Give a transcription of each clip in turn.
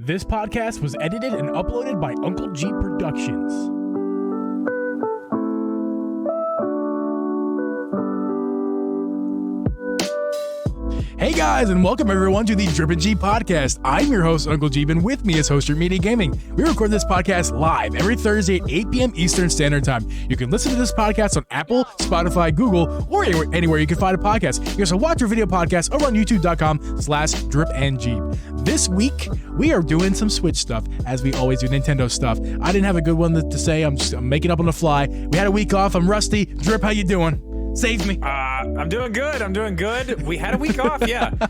This podcast was edited and uploaded by Uncle Geeb Productions. Hey guys, and welcome everyone to the Drip and Geeb podcast. I'm your host, Uncle Geeb, and with me is Host Your Media Gaming. We record this podcast live every Thursday at 8 p.m. Eastern Standard Time. You can listen to this podcast on Apple, Spotify, Google, or anywhere you can find a podcast. You can also watch our video podcast over on youtube.com/dripandgeeb. This week, we are doing some Switch stuff, as we always do, Nintendo stuff. I didn't have a good one to say. I'm making up on the fly. We had a week off. I'm rusty. Drip, how you doing? Save me. I'm doing good. We had a week off, yeah. A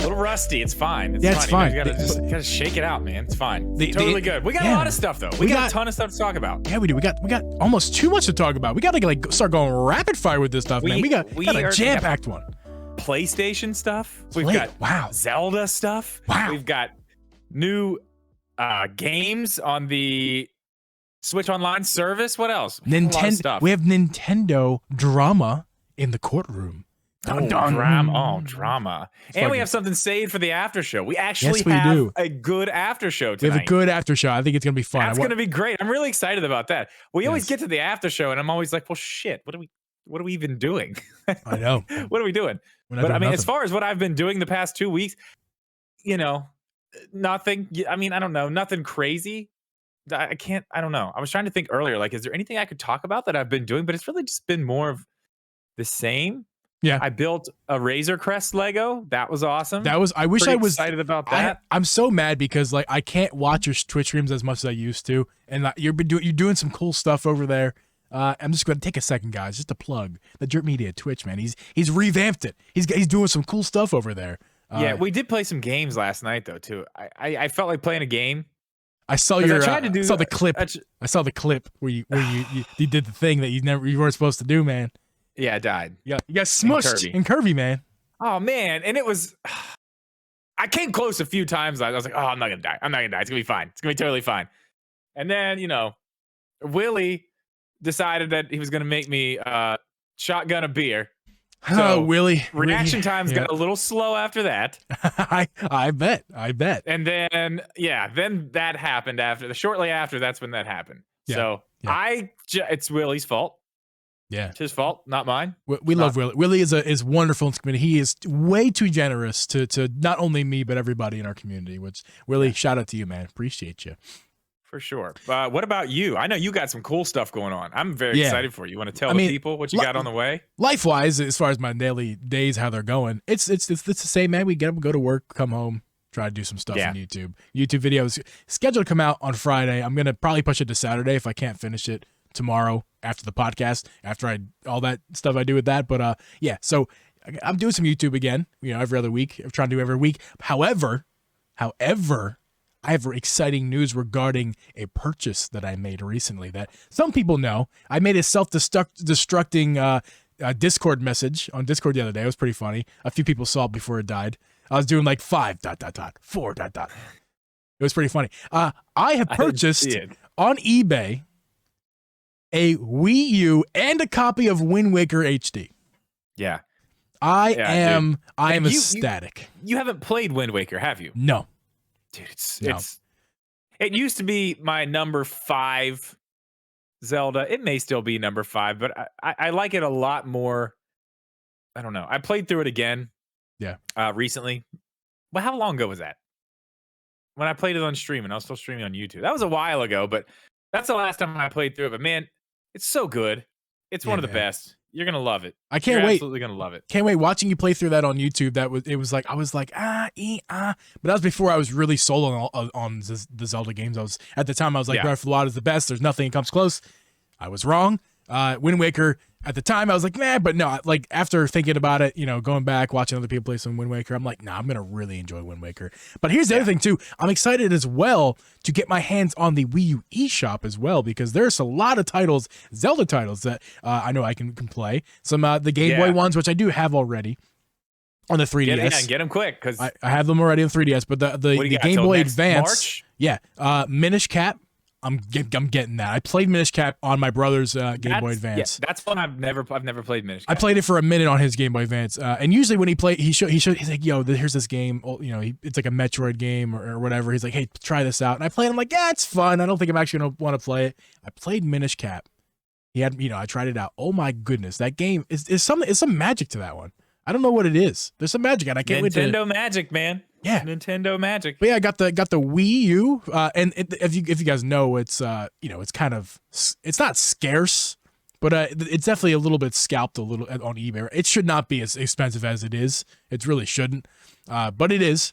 little rusty. It's fine. It's fine. You gotta shake it out, man. It's fine. Totally good. We got a lot of stuff though. We got a ton of stuff to talk about. Yeah, we do. We got almost too much to talk about. We got to start going rapid fire with this stuff, man. We got a jam-packed one. PlayStation stuff. We've got Zelda stuff. Wow. We've got new games on the Switch Online service. What else? Nintendo. We have Nintendo drama in the courtroom. Drama. And we have something saved for the after show. We actually have a good after show tonight. We have a good after show. I think it's going to be fun. That's going to be great. I'm really excited about that. We always get to the after show and I'm always like, well, shit, what are we even doing? I know. What are we doing? But I mean, as far as what I've been doing the past 2 weeks, nothing. I mean, I don't know. Nothing crazy. I don't know. I was trying to think earlier, like, is there anything I could talk about that I've been doing? But it's really just been more of the same. Yeah. I built a Razor Crest Lego. That was awesome. I wish I was excited about that. I'm so mad because like I can't watch your Twitch streams as much as I used to. And you're doing some cool stuff over there. I'm just going to take a second, guys, just to plug the Drip Media Twitch, man. He's revamped it. He's doing some cool stuff over there. Yeah, we did play some games last night though too. I felt like playing a game. I saw the clip. I saw the clip where you did the thing that you weren't supposed to do, man. Yeah, I died. Yeah, you got smushed in Kirby, man. Oh man, and it was. I came close a few times. I was like, oh, I'm not gonna die. It's gonna be fine. It's gonna be totally fine. And then Willie decided that he was gonna make me shotgun a beer. So Willie. Reaction times got a little slow after that. I bet. And then that happened shortly after. That's when that happened. Yeah. So it's Willie's fault. Yeah, it's his fault, not mine. We love Willie. Willie is wonderful in this community. He is way too generous to not only me but everybody in our community. Which Willie, shout out to you, man. Appreciate you. For sure. What about you? I know you got some cool stuff going on. I'm very excited for you. You want to tell the people what you got on the way? Life-wise, as far as my daily days, how they're going, it's the same, man. We get up, go to work, come home, try to do some stuff on YouTube. YouTube videos scheduled to come out on Friday. I'm gonna probably push it to Saturday if I can't finish it tomorrow after the podcast, after all that stuff I do with that. But so I'm doing some YouTube again, every other week. I'm trying to do every week. However, I have exciting news regarding a purchase that I made recently that some people know. I made a self-destructing Discord message on Discord the other day. It was pretty funny. A few people saw it before it died. I was doing like 5.4. It was pretty funny. I have purchased on eBay a Wii U and a copy of Wind Waker HD. Yeah. I am ecstatic. You haven't played Wind Waker, have you? No. Dude, it used to be my number 5 Zelda. It may still be number 5, but I like it a lot more. I don't know. I played through it again. Yeah. Recently. Well, how long ago was that? When I played it on stream, and I was still streaming on YouTube. That was a while ago, but that's the last time I played through it. But man, it's so good. It's one of the best. You're gonna love it. I can't wait. Absolutely gonna love it. Can't wait watching you play through that on YouTube. I was like, but that was before I was really sold on the Zelda games. At the time I was like, Breath of the Wild is the best. There's nothing that comes close. I was wrong. Wind Waker at the time I was like, but no. Like after thinking about it, going back watching other people play some Wind Waker, I'm like, nah, I'm gonna really enjoy Wind Waker. But here's the other thing too. I'm excited as well to get my hands on the Wii U eShop as well because there's a lot of titles, Zelda titles that I know I can play. Some the Game Boy ones, which I do have already on the 3DS. Get them quick because I have them already on 3DS. But the Game Boy Advance, Minish Cap. I'm getting that. I played Minish Cap on my brother's Game Boy Advance. Yeah, that's one I've never played Minish Cap. I played it for a minute on his Game Boy Advance, and usually when he played, he's like, "Yo, here's this game. It's like a Metroid game or whatever." He's like, "Hey, try this out." And I played. I'm like, "Yeah, it's fun. I don't think I'm actually gonna want to play it." I played Minish Cap. He had, I tried it out. Oh my goodness, that game is some magic to that one. I don't know what it is. There's some magic, and I can't wait to Nintendo magic, man. Yeah, Nintendo magic. But yeah, I got the Wii U, and if you guys know, it's it's kind of, it's not scarce, but it's definitely a little bit scalped a little on eBay. It should not be as expensive as it is. It really shouldn't, but it is.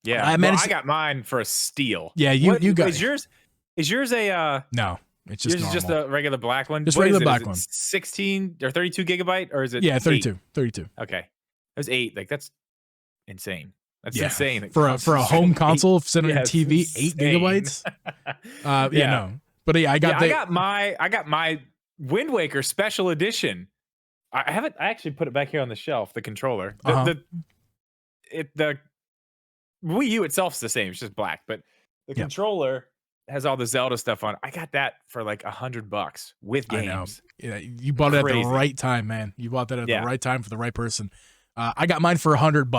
Yeah, I got mine for a steal. Yeah, you got is yours a no? It's just normal. Just a regular black one. Just regular black one. 16 or 32 gigabyte, or is it? Yeah, 32. 32. Okay, it was 8. Like that's insane. That's insane. For a home console sitting on your TV, 8 gigabytes. No. But yeah, I got my Wind Waker Special Edition. I actually put it back here on the shelf. The controller. The Wii U itself is the same. It's just black, but the controller has all the Zelda stuff on. I got that for like $100 with games. Yeah, you bought it at the right time, man. You bought that at the right time for the right person. I got mine for $100.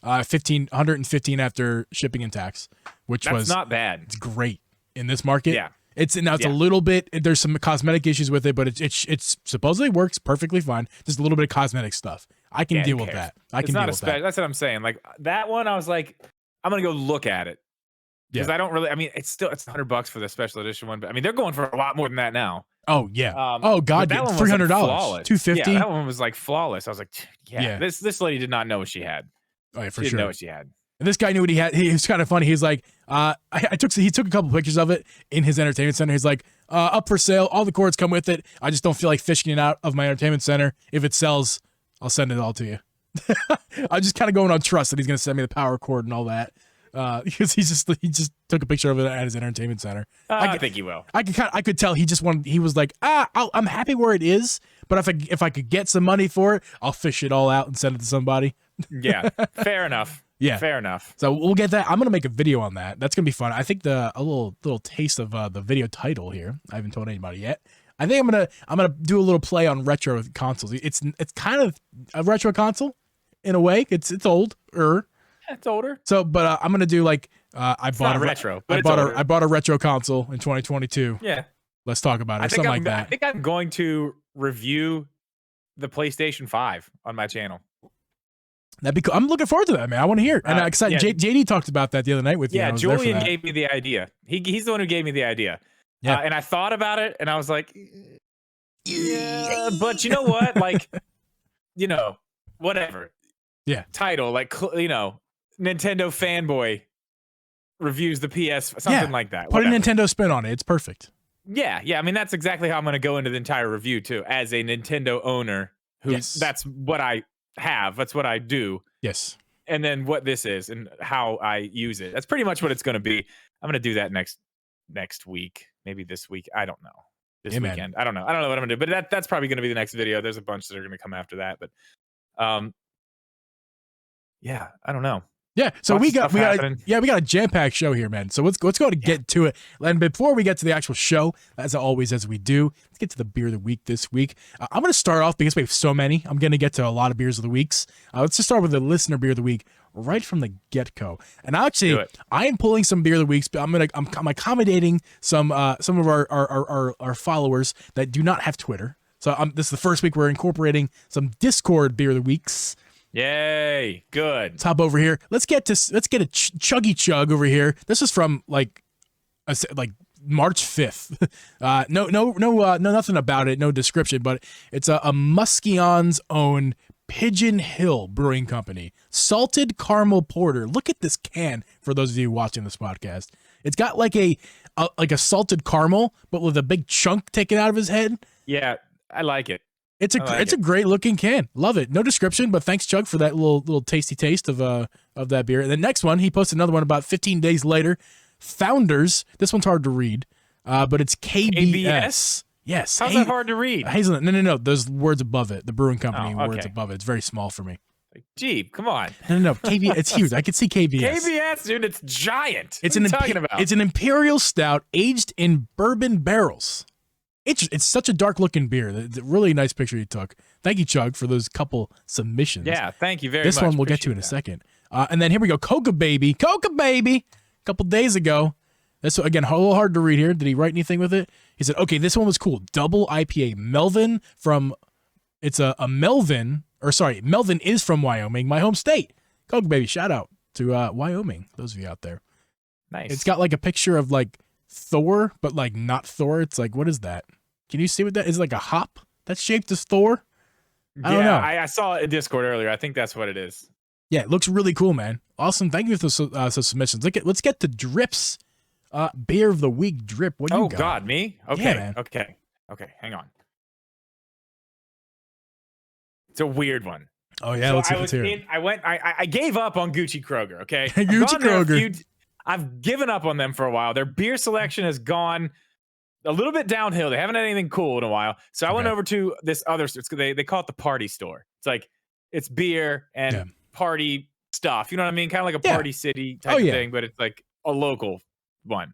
$115 after shipping and tax, that's not bad. It's great in this market. Yeah, it's a little bit. There's some cosmetic issues with it, but it's supposedly works perfectly fine. Just a little bit of cosmetic stuff. I can deal with that. I can deal with that. That's what I'm saying. Like that one, I was like, I'm gonna go look at it because I don't really. I mean, it's $100 for the special edition one, but I mean, they're going for a lot more than that now. Oh yeah. Oh god, $300, $250. Yeah, that one was like flawless. I was like, yeah. This lady did not know what she had. Oh yeah, for she sure. Didn't know what she had. And this guy knew what he had. He was kind of funny. He's like, he took a couple pictures of it in his entertainment center. He's like, up for sale. All the cords come with it. I just don't feel like fishing it out of my entertainment center. If it sells, I'll send it all to you. I'm just kind of going on trust that he's gonna send me the power cord and all that. Because he just took a picture of it at his entertainment center. I think he will. I could tell he just wanted. He was like, I'm happy where it is, but if I could get some money for it, I'll fish it all out and send it to somebody. Yeah, fair enough. Yeah, fair enough. So we'll get that. I'm gonna make a video on that. That's gonna be fun. I think a little taste of the video title here. I haven't told anybody yet. I think I'm gonna do a little play on retro consoles. It's kind of a retro console in a way. It's old. It's older. So, but I'm gonna do like I bought a retro console in 2022. Yeah. Let's talk about it. Something like that. I think I'm going to review the PlayStation 5 on my channel. That'd be cool. I'm looking forward to that, man. I want to hear. And JD talked about that the other night with you. Yeah, Julian gave me the idea. He's the one who gave me the idea. Yeah. And I thought about it, and I was like, yeah, but you know what? Like, whatever. Yeah. Title, like, Nintendo fanboy reviews the PS, something like that. Put a Nintendo spin on it. It's perfect. Yeah. I mean, that's exactly how I'm going to go into the entire review, too, as a Nintendo owner. That's what I have. That's what I do. Yes. And then what this is and how I use it. That's pretty much what it's going to be. I'm going to do that next week. Maybe this week. I don't know. This weekend. Man. I don't know what I'm going to do. But that's probably going to be the next video. There's a bunch that are going to come after that. But yeah, I don't know. Yeah, so we got a jam-packed show here, man. So let's go to get to it. And before we get to the actual show, as always, as we do, let's get to the beer of the week this week. I'm going to start off because we have so many. I'm going to get to a lot of beers of the weeks. Let's just start with the listener beer of the week right from the get-go. And actually, I am pulling some beer of the weeks, but I'm accommodating some of our followers that do not have Twitter. So this is the first week we're incorporating some Discord beer of the weeks. Yay! Good. Let's hop over here. Let's get a chuggy chug over here. This is from like March 5th. No, nothing about it. No description, but it's a Muskegon's own Pigeon Hill Brewing Company salted caramel porter. Look at this can. For those of you watching this podcast, it's got like a salted caramel, but with a big chunk taken out of his head. Yeah, I like it. It's a great looking can. Love it. No description, but thanks, Chug, for that little tasty taste of that beer. And the next one, he posted another one about 15 days later. Founders. This one's hard to read, but it's KBS. Yes. How's that hard to read? Hazelnut. No. Those words above it. The brewing company words above it. It's very small for me. Like, Geeb, come on. No. KBS, it's huge. I can see KBS. KBS, dude, it's giant. It's what are you talking about? It's an imperial stout aged in bourbon barrels. It's such a dark looking beer. It's a really nice picture you took. Thank you, Chug, for those couple submissions. Yeah, thank you very much. This one we'll get to in a second. And then here we go. Coca Baby. A couple days ago. That's, again, a little hard to read here. Did he write anything with it? He said, okay, this one was cool. Double IPA. Melvin it's a Melvin, or sorry, Melvin is from Wyoming, my home state. Coca Baby, shout out to Wyoming, those of you out there. Nice. It's got like a picture of like Thor, but like not Thor. It's like, what is that? Can you see what that is? Like a hop that's shaped as Thor? I don't know. I saw it in Discord earlier. I think that's what it is. Yeah, it looks really cool, man. Awesome. Thank you for the submissions. Let's get to Drips. Beer of the week, Drip. What do you got? Oh God, me? Okay, yeah, man. Okay, hang on. It's a weird one. Oh yeah, so let's hear it. I gave up on Gucci Kroger, okay? Gucci Kroger. I've given up on them for a while. Their beer selection has gone a little bit downhill. They haven't had anything cool in a while. So I went over to this other store. They call it the party store. It's like, it's beer and party stuff. You know what I mean? Kind of like a Party City type of thing, but it's like a local one.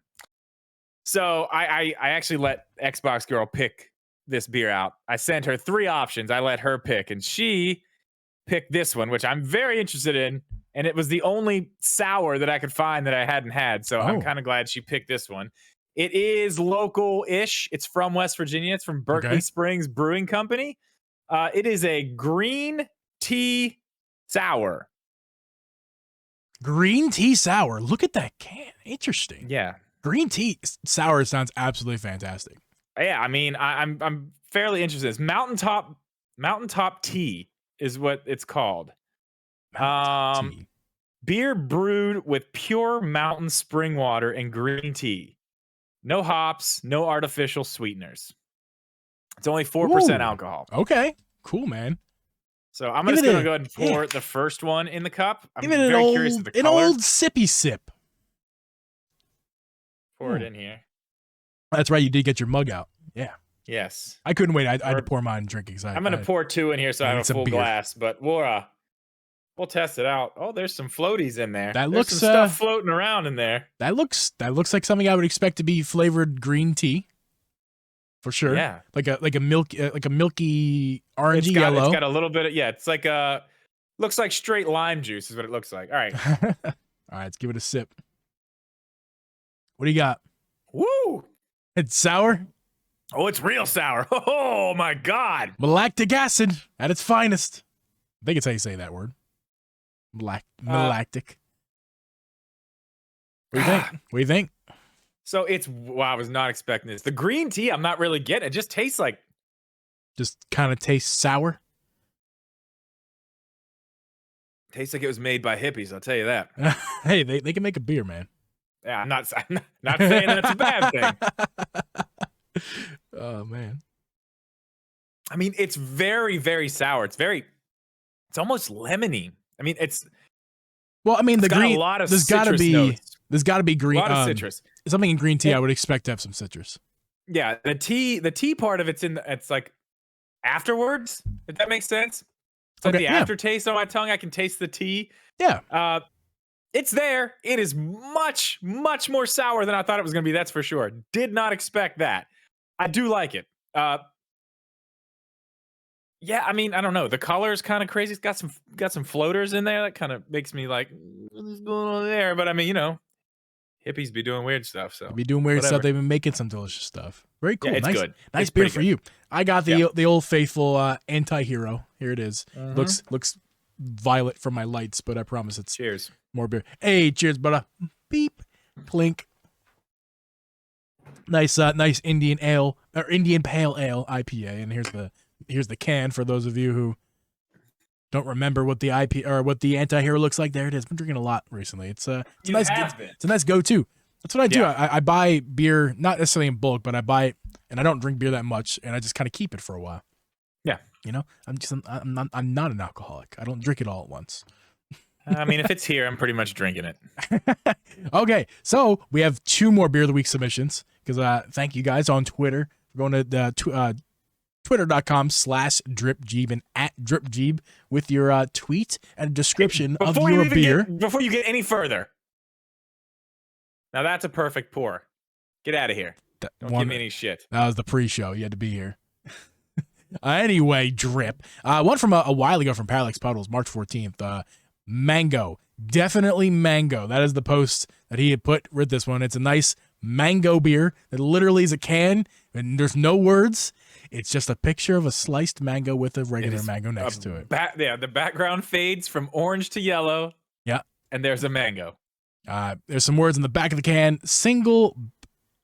So I actually let Xbox Girl pick this beer out. I sent her 3 options. I let her pick, and she picked this one, which I'm very interested in. And it was the only sour that I could find that I hadn't had. So I'm kind of glad she picked this one. It is local-ish. It's from West Virginia. It's from Berkeley Springs Brewing Company. It is a green tea sour. Green tea sour. Look at that can. Interesting. Yeah. Green tea sour sounds absolutely fantastic. Yeah, I mean, I'm fairly interested. It's Mountaintop Tea is what it's called. Tea. Beer brewed with pure mountain spring water and green tea. No hops, no artificial sweeteners. It's only 4% alcohol. Okay, cool, man. So I'm just going to go ahead and pour the first one in the cup. I'm very curious of the color. An old sippy sip. Pour it in here. That's right, you did get your mug out. Yeah. Yes. I couldn't wait. I had to pour mine and drink. I'm going to pour 2 in here so I have a full glass, but we'll test it out. Oh, there's some floaties in there. There's some stuff floating around in there. That looks like something I would expect to be flavored green tea. For sure. Yeah. Like a milky orangey yellow. It's got a little bit of it's like looks like straight lime juice is what it looks like. All right. All right, let's give it a sip. What do you got? Woo! It's sour? Oh, it's real sour. Oh my God. Lactic acid at its finest. I think it's how you say that word. Malactic. What do you think? What do you think? So I was not expecting this. The green tea, I'm not really getting. It just tastes like. Just kind of tastes sour. Tastes like it was made by hippies. I'll tell you that. Hey, they can make a beer, man. Yeah, I'm not saying that's a bad thing. Oh man. I mean, it's very, very sour. It's almost lemony. I mean, well, I mean, the green. There's got to be green. A lot of citrus. Something in green tea, I would expect to have some citrus. Yeah, the tea part of it's like afterwards. If that makes sense. It's like the aftertaste on my tongue. I can taste the tea. Yeah. It's there. It is much, much more sour than I thought it was going to be. That's for sure. Did not expect that. I do like it. Yeah, I mean, I don't know. The color is kind of crazy. It's got some floaters in there that kind of makes me like, what's going on there? But I mean, hippies be doing weird stuff. So they be doing weird stuff. They've been making some delicious stuff. Very cool. Yeah, it's good. Nice beer for you. I got the old faithful anti-hero. Here it is. Looks violet from my lights, but I promise it's cheers. More beer. Hey, cheers, brother. Beep, clink. Nice Indian ale or Indian Pale Ale IPA, and here's the can for those of you who don't remember what the anti-hero looks like. There it is. Been drinking a lot recently. It's a nice go-to. That's what I do. Yeah. I buy beer, not necessarily in bulk, but I buy it, and I don't drink beer that much, and I just kind of keep it for a while. Yeah, I'm not an alcoholic. I don't drink it all at once. I mean, if it's here, I'm pretty much drinking it. Okay, so we have 2 more beer of the week submissions because thank you guys on Twitter for going to Twitter.com/DripJeeb and @DripJeeb with your tweet and a description of Before your beer. Before you get any further. Now that's a perfect pour. Get out of here. Don't give me any shit. That was the pre-show. You had to be here. Anyway, Drip. One from a while ago from Parallax Puddles, March 14th. Mango. Definitely mango. That is the post that he had put with this one. It's a nice mango beer that literally is a can, and there's no words. It's just a picture of a sliced mango with a regular mango next to it. The background fades from orange to yellow. Yeah. And there's a mango. There's some words in the back of the can.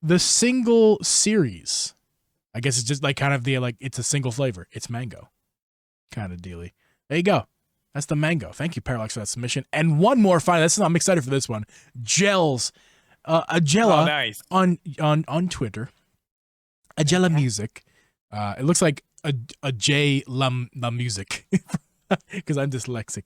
The single series. I guess it's just like kind of it's a single flavor. It's mango. Kind of dealy. There you go. That's the mango. Thank you, Parallax, for that submission. And one more finally. I'm excited for this one. Gels. Agella nice. on Twitter. Agella Music. It looks like a J La Music because I'm dyslexic.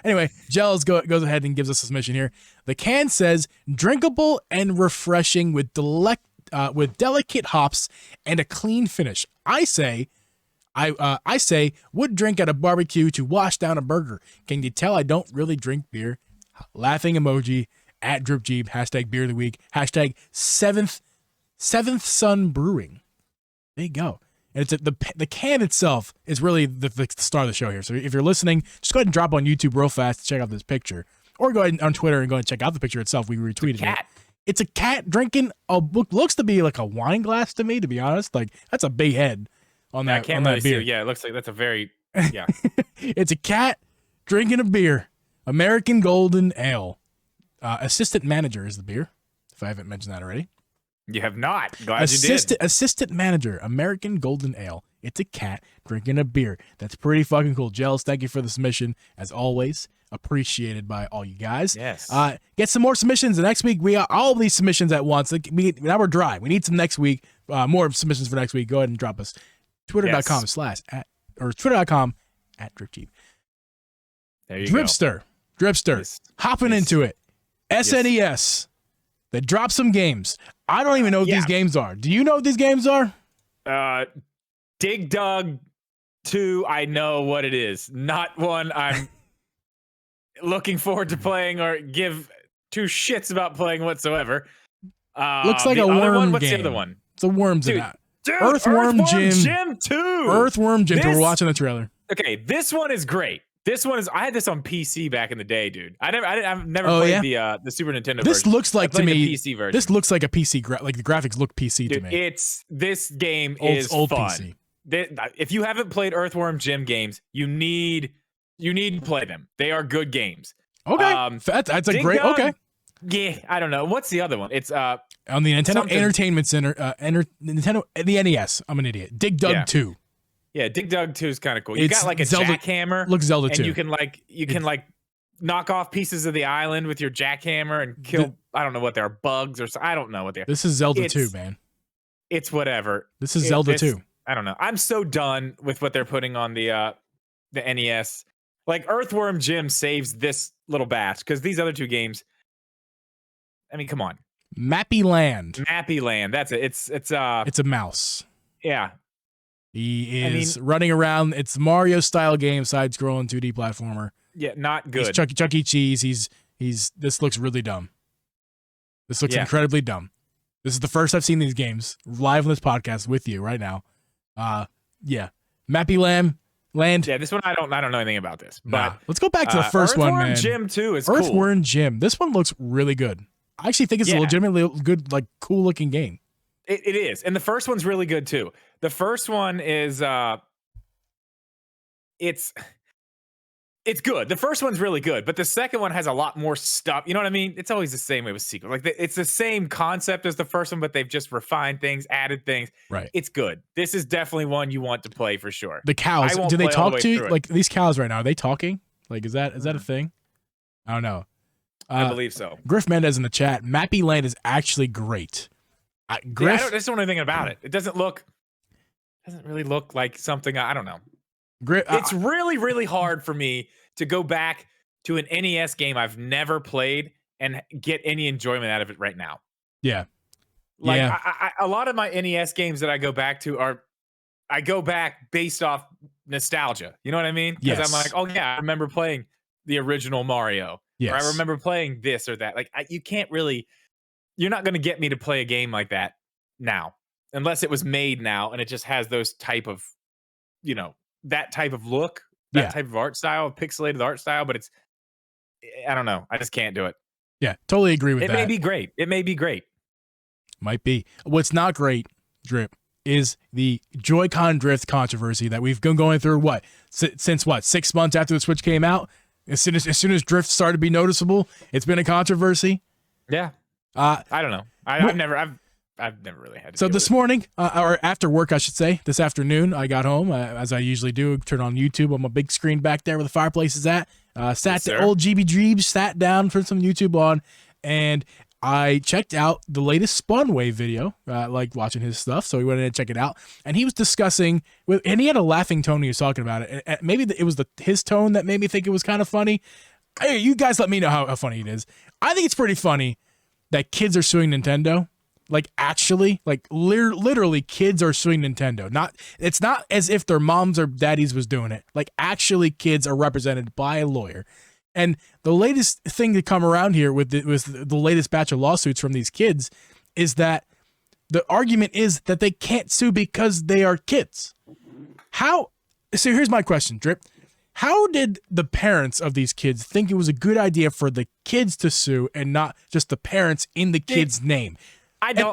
Anyway, Gels goes ahead and gives us a submission here. The can says drinkable and refreshing with delicate hops and a clean finish. I say would drink at a barbecue to wash down a burger. Can you tell I don't really drink beer? Laughing emoji @DripJeeb #beer of the week #7th Sun Brewing. There you go. And it's the can itself is really the star of the show here. So if you're listening, just go ahead and drop on YouTube real fast to check out this picture, or go ahead on Twitter and go and check out the picture itself. We retweeted it. It's a cat drinking a book. Looks to be like a wine glass to me, to be honest. Like that's a big head on that. I can't really beer. See. Yeah, it looks like that's a very yeah. It's a cat drinking a beer. American Golden Ale. Assistant Manager is the beer. If I haven't mentioned that already. You have not. Glad you did. Assistant Manager, American Golden Ale. It's a cat drinking a beer. That's pretty fucking cool. Gels, thank you for the submission. As always, appreciated by all you guys. Yes. Get some more submissions. Next week, we got all of these submissions at once. Now we're dry. We need some next week. More submissions for next week. Go ahead and drop us. Twitter.com/ Twitter.com @DripJeeb. There you Dripster. go. Dripster. Hopping into it. SNES. They dropped some games. I don't even know what these games are. Do you know what these games are? Dig Dug 2, I know what it is. Not one I'm looking forward to playing or give two shits about playing whatsoever. Looks like a worm What's game. the other one? It's a worms in that. Earthworm Jim 2. Earthworm Jim 2. We're watching the trailer. Okay, this one is great. I had this on PC back in the day, dude. I've never played the Super Nintendo this version. Looks like to me the PC version. This looks like a PC like the graphics look PC dude, to me. This game is old fun. PC. If you haven't played Earthworm Jim games, you need to play them. They are good games. Okay. That's a great Dog, yeah, I don't know. What's the other one? It's on the Nintendo Entertainment Center, the NES. I'm an idiot. Dig Dug 2. Yeah, Dig Dug 2 is kind of cool. You got like a jackhammer. Looks Zelda 2. And you can knock off pieces of the island with your jackhammer and kill I don't know what they are, bugs or I don't know what they are. This is Zelda 2, man. It's whatever. This is Zelda 2. I don't know. I'm so done with what they're putting on the NES. Like Earthworm Jim saves this little batch because these other two games, I mean, come on. Mappy Land. That's it. It's a mouse. Yeah. He is running around. It's Mario style game, side scrolling 2D platformer. Yeah, not good. He's Chuck E. Cheese. This looks really dumb. This looks incredibly dumb. This is the first I've seen these games live on this podcast with you right now. Mappy Land. Yeah, this one I don't know anything about this. But let's go back to the first one, man. Earthworm Jim 2 is cool. Earthworm Jim. This one looks really good. I actually think it's a legitimately good, like cool looking game. It is. And the first one's really good too. The first one is it's good. The first one's really good, but the second one has a lot more stuff. You know what I mean? It's always the same way with sequels. Like it's the same concept as the first one, but they've just refined things, added things. Right. It's good. This is definitely one you want to play for sure. The cows, do they talk to you? Like these cows right now, are they talking? Like, is that a thing? I don't know. I believe so. Griff Mendez in the chat. Mappy Land is actually great. Griff, I just don't know anything about it. It doesn't really look like something. I don't know. It's really, really hard for me to go back to an NES game I've never played and get any enjoyment out of it right now. Yeah. A lot of my NES games that I go back to are I go back based off nostalgia. You know what I mean? Because Yes. I'm like, oh yeah, I remember playing the original Mario. Yes. Or I remember playing this or that. Like you can't really, you're not going to get me to play a game like that now, unless it was made now and it just has those type of, that type of look, that type of art style, pixelated art style. But I don't know. I just can't do it. Yeah, totally agree with that. It may be great. It may be great. Might be. What's not great, Drip, is the JoyCon drift controversy that we've been going through. Since 6 months after the Switch came out? As soon as drift started to be noticeable, it's been a controversy. Yeah. I don't know. I've never really had to. So this morning, or after work, I should say, this afternoon, I got home as I usually do. Turn on YouTube on my big screen back there where the fireplace is at. Sat the old Geeb, sat down, turned some YouTube on, and I checked out the latest Spawn Wave video, like watching his stuff. So we went in and checked it out, and he was discussing and he had a laughing tone. He was talking about it, and maybe it was his tone that made me think it was kind of funny. Hey, you guys, let me know how funny it is. I think it's pretty funny that kids are suing Nintendo. Like actually, like literally kids are suing Nintendo. It's not as if their moms or daddies was doing it. Like actually kids are represented by a lawyer. And the latest thing to come around here with the latest batch of lawsuits from these kids is that the argument is that they can't sue because they are kids. So here's my question, Drip. How did the parents of these kids think it was a good idea for the kids to sue and not just the parents in the kid's name? The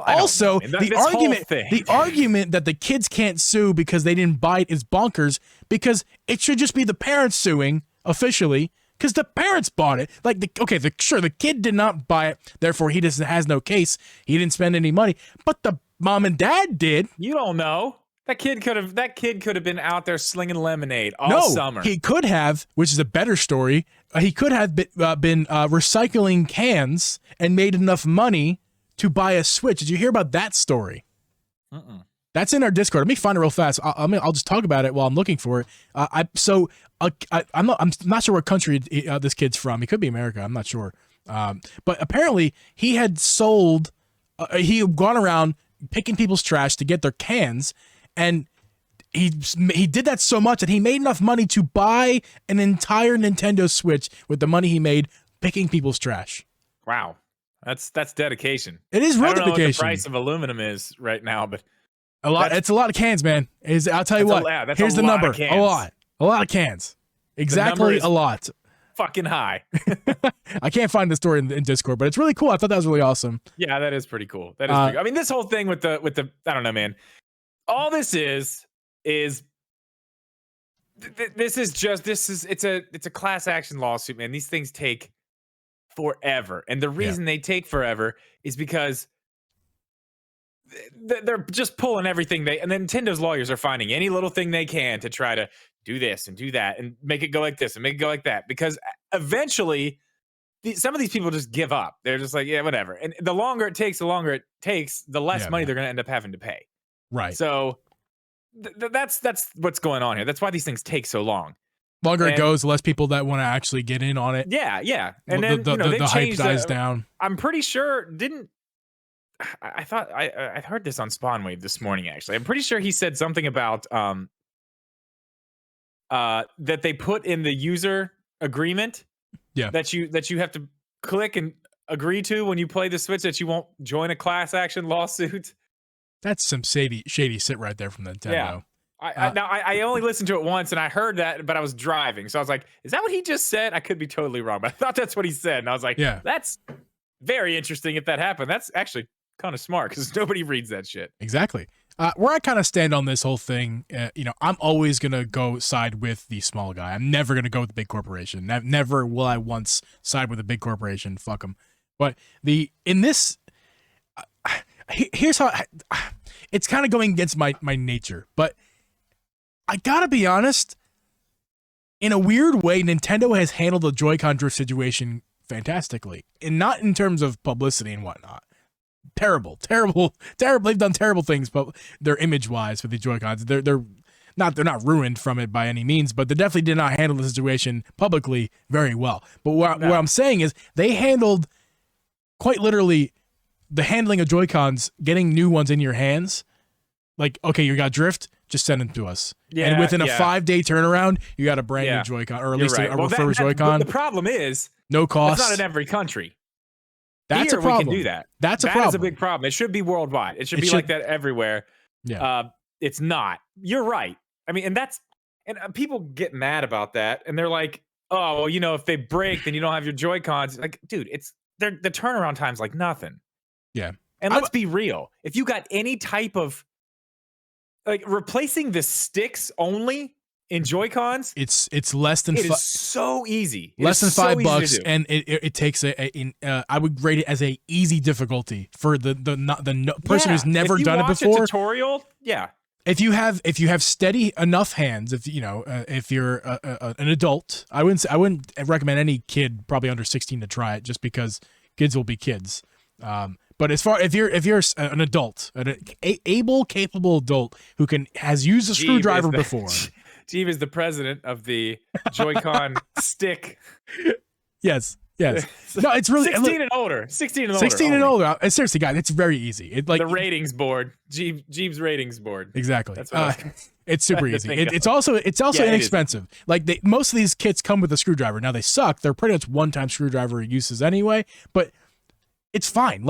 argument that the kids can't sue because they didn't buy it is bonkers, because it should just be the parents suing officially because the parents bought it. Like, the kid did not buy it, therefore he has no case. He didn't spend any money, but the mom and dad did. You don't know. That kid could have been out there slinging lemonade all summer. He could have, which is a better story. He could have been recycling cans and made enough money to buy a Switch. Did you hear about that story? That's in our Discord. Let me find it real fast. I'll just talk about it while I'm looking for it. I'm not sure what country this kid's from. He could be America. I'm not sure. But apparently he had sold. He had gone around picking people's trash to get their cans, and he did that so much that he made enough money to buy an entire Nintendo Switch with the money he made picking people's trash. Wow. That's dedication. It is real dedication. I don't know what the price of aluminum is right now, but it's a lot of cans, man. I'll tell you what. Here's the number. A lot of cans. Exactly a lot. Fucking high. I can't find the story in Discord, but it's really cool. I thought that was really awesome. Yeah, that is pretty cool. That is pretty cool. I mean, this whole thing with the I don't know, man. All this is it's a class action lawsuit, man. These things take forever, and the reason they take forever is because they're just pulling everything and Nintendo's lawyers are finding any little thing they can to try to do this and do that and make it go like this and make it go like that, because eventually some of these people just give up. They're just like, yeah, whatever. And the longer it takes, the less money they're going to end up having to pay. Right. So that's what's going on here. That's why these things take so long. Longer it goes, the less people that want to actually get in on it. Yeah. And then the hype dies down. I'm pretty sure I thought I heard this on Spawn Wave this morning, actually. I'm pretty sure he said something about that they put in the user agreement that you have to click and agree to when you play the Switch, that you won't join a class action lawsuit. That's some shady shit right there from Nintendo. Yeah. I only listened to it once, and I heard that, but I was driving. So I was like, is that what he just said? I could be totally wrong, but I thought that's what he said. And I was like, that's very interesting if that happened. That's actually kind of smart, because nobody reads that shit. Exactly. Where I kind of stand on this whole thing, I'm always going to go side with the small guy. I'm never going to go with the big corporation. Never will I once side with a big corporation. Fuck them. But here's how it's kind of going against my nature, but I gotta be honest, in a weird way, Nintendo has handled the Joy-Con drift situation fantastically, and not in terms of publicity and whatnot. Terrible. They've done terrible things, but they're image-wise with the Joy-Cons. They're not ruined from it by any means, but they definitely did not handle the situation publicly very well. But what I'm saying is they handled, quite literally, the handling of Joy-Cons, getting new ones in your hands. Like, okay, you got drift, just send them to us. Yeah, and within a 5-day turnaround, you got a brand new Joy-Con, or at least a refurbished Joy-Con. The problem is, no cost. It's not in every country. That's Here, a problem. we can do that. That's a problem. That is a big problem. It should be worldwide. It should be like that everywhere. Yeah. It's not. You're right. I mean, and people get mad about that, and they're like, "Oh, well, you know, if they break, then you don't have your Joy-Cons." Like, dude, the turnaround time's like nothing. Yeah. And let's be real. If you got any type of like replacing the sticks only in Joy-Cons, it's less than. It is so easy. Less than $5, and it takes I would rate it as a easy difficulty for the person who's never done it before. If you watch a tutorial, If you have steady enough hands, if you're an adult, I wouldn't recommend any kid probably under 16 to try it, just because kids will be kids. But if you're an adult, an able, capable adult who has used a screwdriver before. Geeb is the president of the Joy-Con stick. Yes. No, it's really 16 and older. 16 and older. 16 and older. Seriously, guys, it's very easy. It's like the ratings board. Geeb's ratings board. Exactly. That's it's super easy. It's also inexpensive. Like most of these kits come with a screwdriver. Now they suck. They're pretty much one-time screwdriver uses anyway, but it's fine.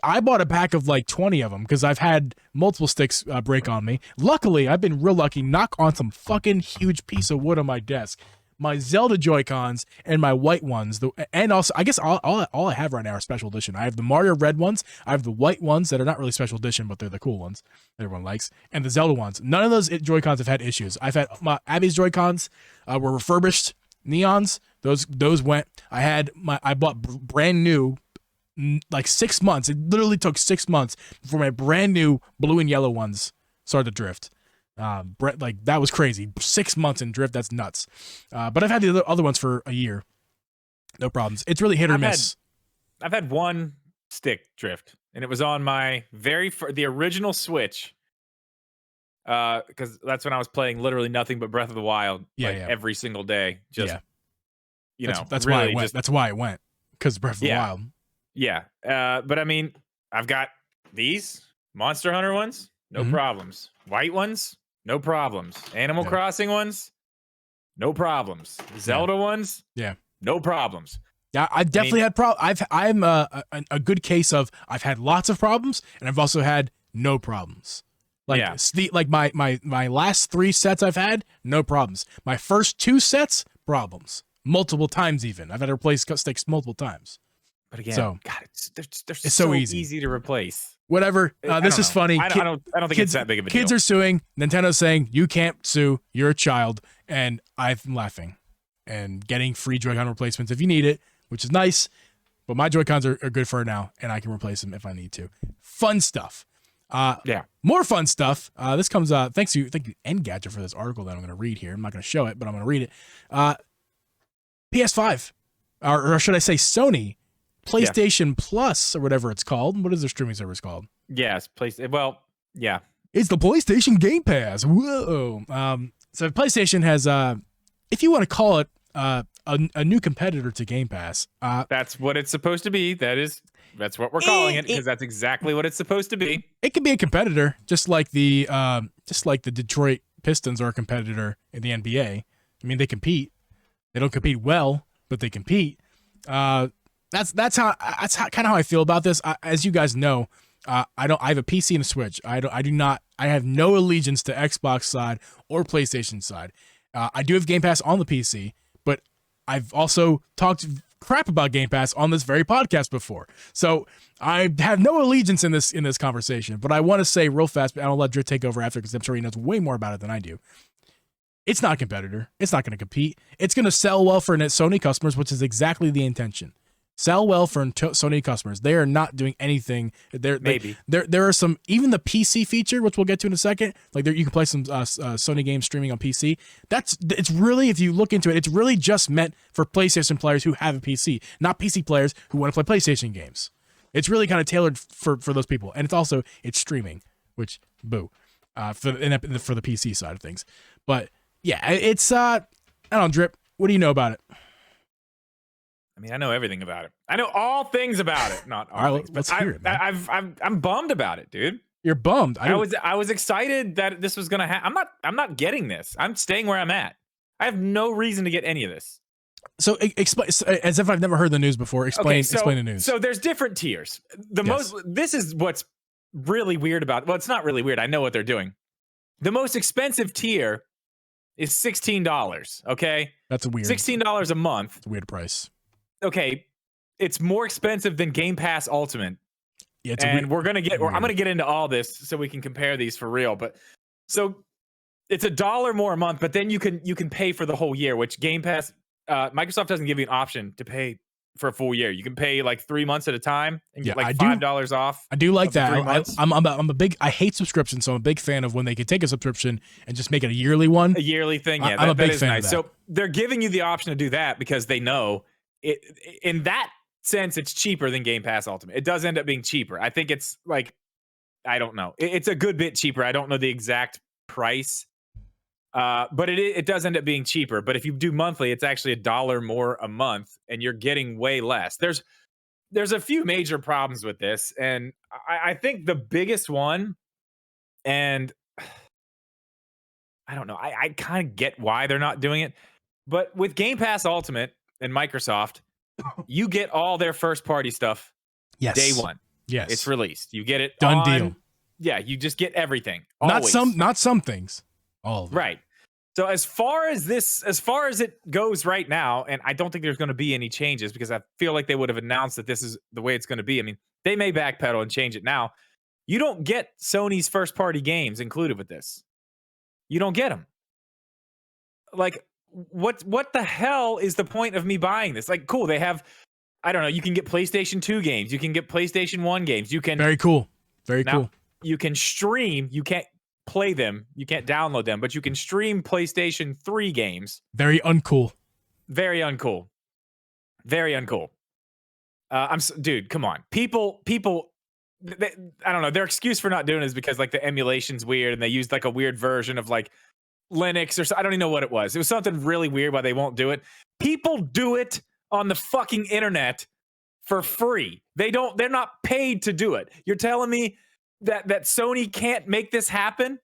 I bought a pack of like 20 of them because I've had multiple sticks break on me. Luckily, I've been real lucky. Knock on some fucking huge piece of wood on my desk. My Zelda Joy-Cons and my white ones, and also I guess all I have right now are special edition. I have the Mario red ones. I have the white ones that are not really special edition, but they're the cool ones that everyone likes, and the Zelda ones. None of those Joy-Cons have had issues. I've had Abby's Joy-Cons were refurbished neons. Those went. I bought brand new. Like 6 months. It literally took 6 months before my brand new blue and yellow ones started to drift. That was crazy. 6 months in drift. That's nuts. But I've had the other ones for a year. No problems. It's really hit or miss. I've had one stick drift, and it was on my the original Switch. Because that's when I was playing literally nothing but Breath of the Wild every single day. That's why I went. That's why I went, because Breath of the Wild. Yeah, but I mean, I've got these Monster Hunter ones, no problems. White ones, no problems. Animal Crossing ones, no problems. Zelda ones, no problems. Yeah, I've definitely had problems. I'm a good case of I've had lots of problems, and I've also had no problems. My last 3 sets I've had, no problems. My first 2 sets, problems. Multiple times even. I've had to replace sticks multiple times. But again, God, they're it's so easy to replace. Whatever. This is funny. I don't think it's that big of a deal. Kids are suing. Nintendo's saying you can't sue. You're a child, and I'm laughing and getting free Joy-Con replacements if you need it, which is nice. But my Joy-Cons are good for now, and I can replace them if I need to. Fun stuff. More fun stuff. This comes thank you Engadget for this article that I'm going to read here. I'm not going to show it, but I'm going to read it. PS5, or should I say Sony PlayStation Plus, or whatever it's called. What is their streaming service called? Yes, it's the PlayStation Game Pass. Whoa. So PlayStation has, if you want to call it a new competitor to Game Pass. That's what it's supposed to be. That's what we're calling it, because that's exactly what it's supposed to be. It can be a competitor, just like the Detroit Pistons are a competitor in the NBA. I mean, they compete. They don't compete well, but they compete. That's kind of how I feel about this. As you guys know, I have a PC and a Switch. I have no allegiance to Xbox side or PlayStation side. I do have Game Pass on the PC, but I've also talked crap about Game Pass on this very podcast before. So I have no allegiance in this conversation, but I want to say real fast, but I'll let Drit take over after, because I'm sure he knows way more about it than I do. It's not a competitor. It's not going to compete. It's going to sell well for Sony customers, which is exactly the intention. Sell well for Sony customers. They are not doing anything. There are some, even the PC feature, which we'll get to in a second. Like you can play some Sony games streaming on PC. It's really, if you look into it, it's really just meant for PlayStation players who have a PC, not PC players who want to play PlayStation games. It's really kind of tailored for those people, and it's streaming, which boo, for the PC side of things. But yeah, it's I don't know, Drip. What do you know about it? I mean, I know everything about it. I know all things about it. Not all. Right, let's hear it, man. I'm bummed about it, dude. You're bummed. I was excited that this was gonna happen. I'm not getting this. I'm staying where I'm at. I have no reason to get any of this. So explain, as if I've never heard the news before. Explain the news. So there's different tiers. This is what's really weird about. Well, it's not really weird. I know what they're doing. The most expensive tier is $16. Okay, that's a weird $16 a month. It's a weird price. Okay, it's more expensive than Game Pass Ultimate. Yeah, I'm gonna get into all this so we can compare these for real. But so it's $1 more a month, but then you can pay for the whole year, which Game Pass. Microsoft doesn't give you an option to pay for a full year. You can pay like 3 months at a time and get like $5 off. I do like that. I'm a big. I hate subscriptions, so I'm a big fan of when they can take a subscription and just make it a yearly one. A yearly thing, yeah. I'm a big fan nice. of that. So they're giving you the option to do that because they know it. In that sense, it's cheaper than Game Pass Ultimate. It does end up being cheaper. I think it's like, I don't know. It's a good bit cheaper. I don't know the exact price. But it does end up being cheaper. But if you do monthly, it's actually $1 more a month, and you're getting way less. There's a few major problems with this, and I think the biggest one, and I don't know, I kind of get why they're not doing it, but with Game Pass Ultimate and Microsoft, you get all their first party stuff day one. Yes, it's released. You get it done deal. Yeah, you just get everything. Always. Not some things. All of it. Right. So as far as it goes right now, and I don't think there's going to be any changes because I feel like they would have announced that this is the way it's going to be. I mean, they may backpedal and change it now. You don't get Sony's first party games included with this. You don't get them. Like, what the hell is the point of me buying this? Like, cool, they have, I don't know, you can get PlayStation 2 games, you can get PlayStation 1 games, you can Very cool. Cool. You can stream, you can't play them, you can't download them, but you can stream PlayStation 3 games. Very uncool. Very uncool. Dude, come on. People I don't know, their excuse for not doing it is because like the emulation's weird and they used like a weird version of like Linux or so. I don't even know what it was. It was something really weird why they won't do it. People do it on the fucking internet for free. They're not paid to do it. You're telling me that Sony can't make this happen?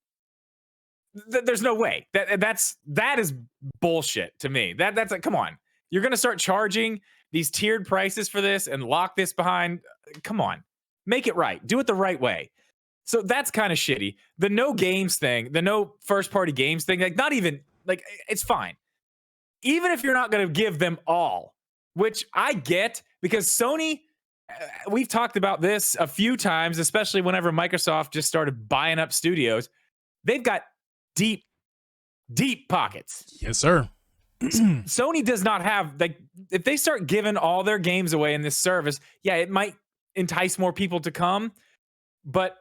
There's no way. That is bullshit to me. That's like, come on. You're gonna start charging these tiered prices for this and lock this behind. Come on, make it right. Do it the right way. So that's kind of shitty. The no games thing, the no first party games thing, like not even like it's fine. Even if you're not gonna give them all, which I get because Sony. We've talked about this a few times, especially whenever Microsoft just started buying up studios. They've got deep pockets. Yes, sir. Sony does not have, like, if they start giving all their games away in this service, yeah, it might entice more people to come, but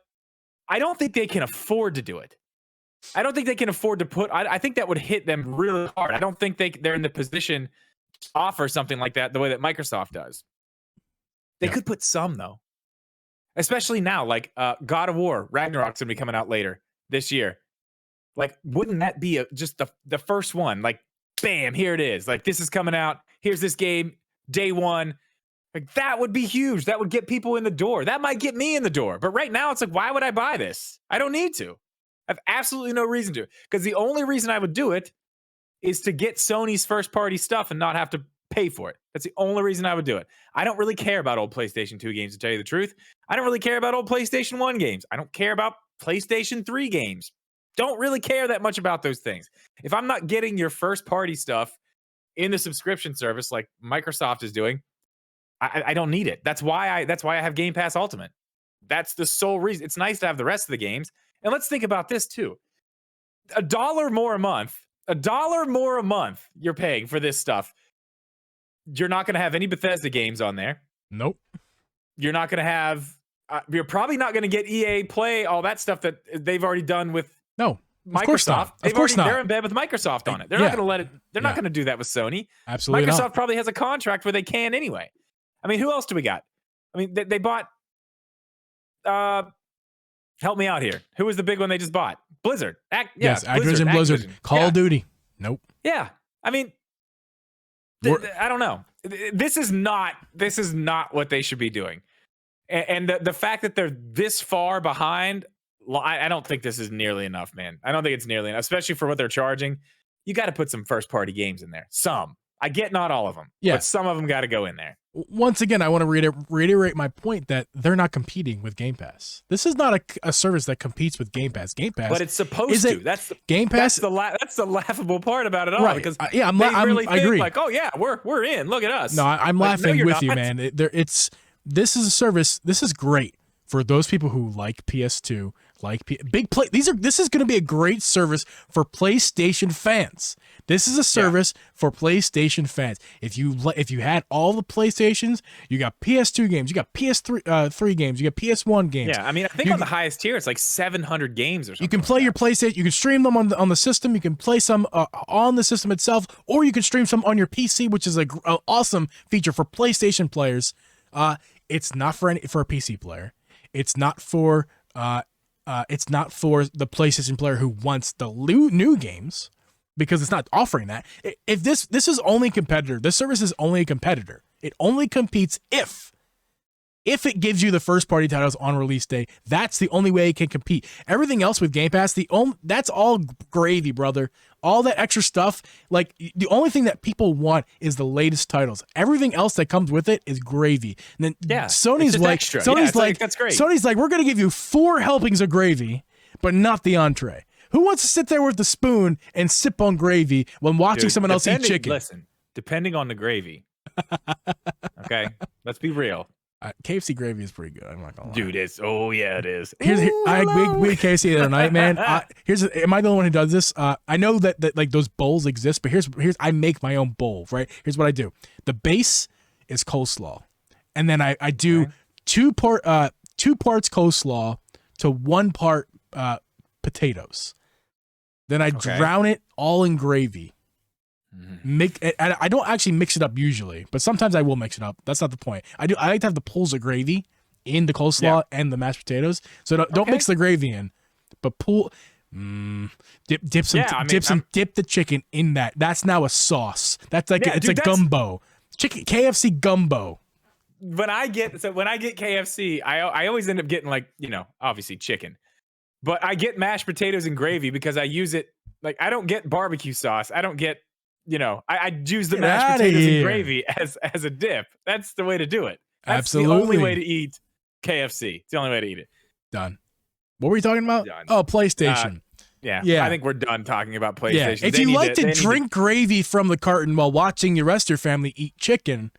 I don't think they can afford to do it. I don't think they can afford to put, I think that would hit them really hard. I don't think they're in the position to offer something like that the way that Microsoft does. They could put some, though. Especially now, like God of War, Ragnarok's going to be coming out later this year. Like, wouldn't that be just the first one? Like, bam, here it is. Like, this is coming out. Here's this game, day one. Like, that would be huge. That would get people in the door. That might get me in the door. But right now, it's like, why would I buy this? I don't need to. I have absolutely no reason to. Because the only reason I would do it is to get Sony's first-party stuff and not have to pay for it. That's the only reason I would do it. I don't really care about old PlayStation 2 games, to tell you the truth. I don't really care about old PlayStation 1 games. I don't care about PlayStation 3 games. Don't really care that much about those things. If I'm not getting your first party stuff in the subscription service like Microsoft is doing, I don't need it. That's why I have Game Pass Ultimate. That's the sole reason. It's nice to have the rest of the games. And let's think about this too. $1 more a month you're paying for this stuff. You're not going to have any Bethesda games on there. Nope. You're not going to have, you're probably not going to get EA Play, all that stuff that they've already done with Microsoft. Of course not. Of course not. They're in bed with Microsoft on it. They're not going to let it, they're not going to do that with Sony. Absolutely Microsoft not. probably has a contract where they can anyway. I mean, who else do we got? I mean, they bought, help me out here. Who was the big one they just bought? Blizzard. Yes, Activision Blizzard. Call of Duty. Nope. Yeah. I mean, I don't know. This is not what they should be doing. And the fact that they're this far behind, I don't think this is nearly enough, man. I don't think it's nearly enough, especially for what they're charging. You got to put some first party games in there. Some. I get not all of them, but some of them got to go in there. Once again, I want to reiterate my point that they're not competing with Game Pass. This is not a service that competes with Game Pass. Game Pass, but it's supposed to. That's Game Pass. That's the laughable part about it all. Right. Because I agree. Like, oh yeah, we're in. Look at us. No, I'm laughing with you, man. This is a service. This is great for those people who like PS2, This is going to be a great service for PlayStation fans. This is a service for PlayStation fans. If you had all the PlayStations, you got PS2 games, you got PS3 3 games, you got PS1 games. Yeah, I mean, I think on the highest tier, it's like 700 games or something. You can play your PlayStation. You can stream them on the system. You can play some on the system itself, or you can stream some on your PC, which is an awesome feature for PlayStation players. It's not for a PC player. It's not for the PlayStation player who wants the new games, because it's not offering that. If this is only a competitor, this service is only a competitor. It only competes if it gives you the first party titles on release day. That's the only way it can compete. Everything else with Game Pass, that's all gravy, brother. All that extra stuff, like the only thing that people want is the latest titles. Everything else that comes with it is gravy. And then Sony's like, extra. That's great. Sony's like, we're gonna give you 4 helpings of gravy, but not the entree. Who wants to sit there with the spoon and sip on gravy when watching someone else eat chicken? Listen, depending on the gravy. Okay, let's be real. KFC gravy is pretty good. I'm not gonna lie. Dude, it is. I had KFC the other night, man. Am I the only one who does this? I know that like those bowls exist, but here's I make my own bowl, right? Here's what I do. The base is coleslaw, and then I do 2 parts coleslaw to 1 part potatoes. Then I drown it all in gravy. I don't actually mix it up usually, but sometimes I will mix it up. That's not the point. I like to have the pools of gravy in the coleslaw and the mashed potatoes. So don't mix the gravy in, but dip the chicken in that. That's now a sauce. That's like it's a gumbo. Chicken KFC gumbo. When I get KFC, I always end up getting obviously chicken. But I get mashed potatoes and gravy because I use it I don't get barbecue sauce. I don't get I use the mashed potatoes and gravy as a dip. That's the way to do it. That's Absolutely. the only way to eat KFC. It's the only way to eat it. Done. What were we talking about? Done. Oh, PlayStation. Yeah. I think we're done talking about PlayStation. Yeah. If you like to drink gravy from the carton while watching the rest of your family eat chicken,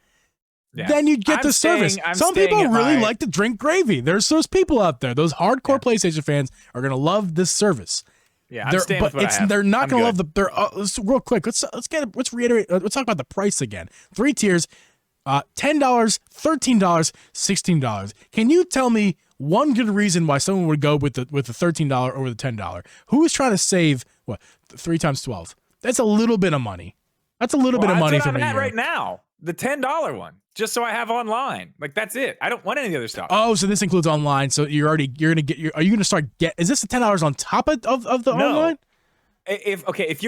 then you get the service. Some people really like to drink gravy. There's those people out there. Those hardcore PlayStation fans are going to love this service. Yeah, they're not going to love real quick. Let's reiterate. Let's talk about the price again. 3 tiers, $10, $13, $16. Can you tell me one good reason why someone would go with the $13 over the $10? Who is trying to save 3 times 12? That's a little bit of money. That's a little bit of money for me right now. The $10 one, just so I have online. That's it. I don't want any other stuff. Oh, so this includes online. So are you gonna start is this the $10 on top of the online? If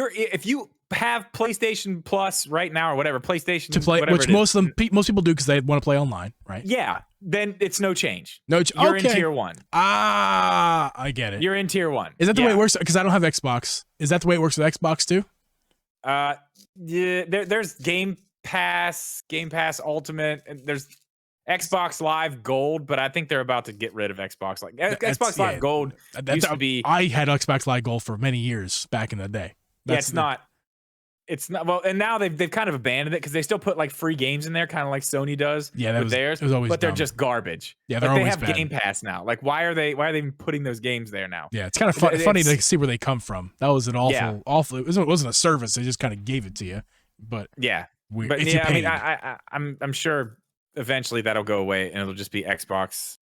you have PlayStation Plus right now or whatever, PlayStation to play, which most people do because they want to play online, right? Yeah, then it's no change. You're in tier 1. I get it. You're in tier 1. Is that the way it works? Because I don't have Xbox. Is that the way it works with Xbox too? Yeah. There's Game Pass Ultimate, and there's Xbox Live Gold, but I think they're about to get rid of Xbox Xbox Live Gold used to be. I had Xbox Live Gold for many years back in the day. It's not well, and now they've kind of abandoned it because they still put free games in there, kind of like Sony does. Yeah, with theirs. It was always but dumb. They're just garbage. Yeah, they have bad. Game Pass now. Why are they even putting those games there now? Yeah, it's kind of funny to see where they come from. That was an awful. It wasn't a service. They just kind of gave it to you. But yeah. I mean, I'm sure eventually that'll go away and it'll just be Xbox.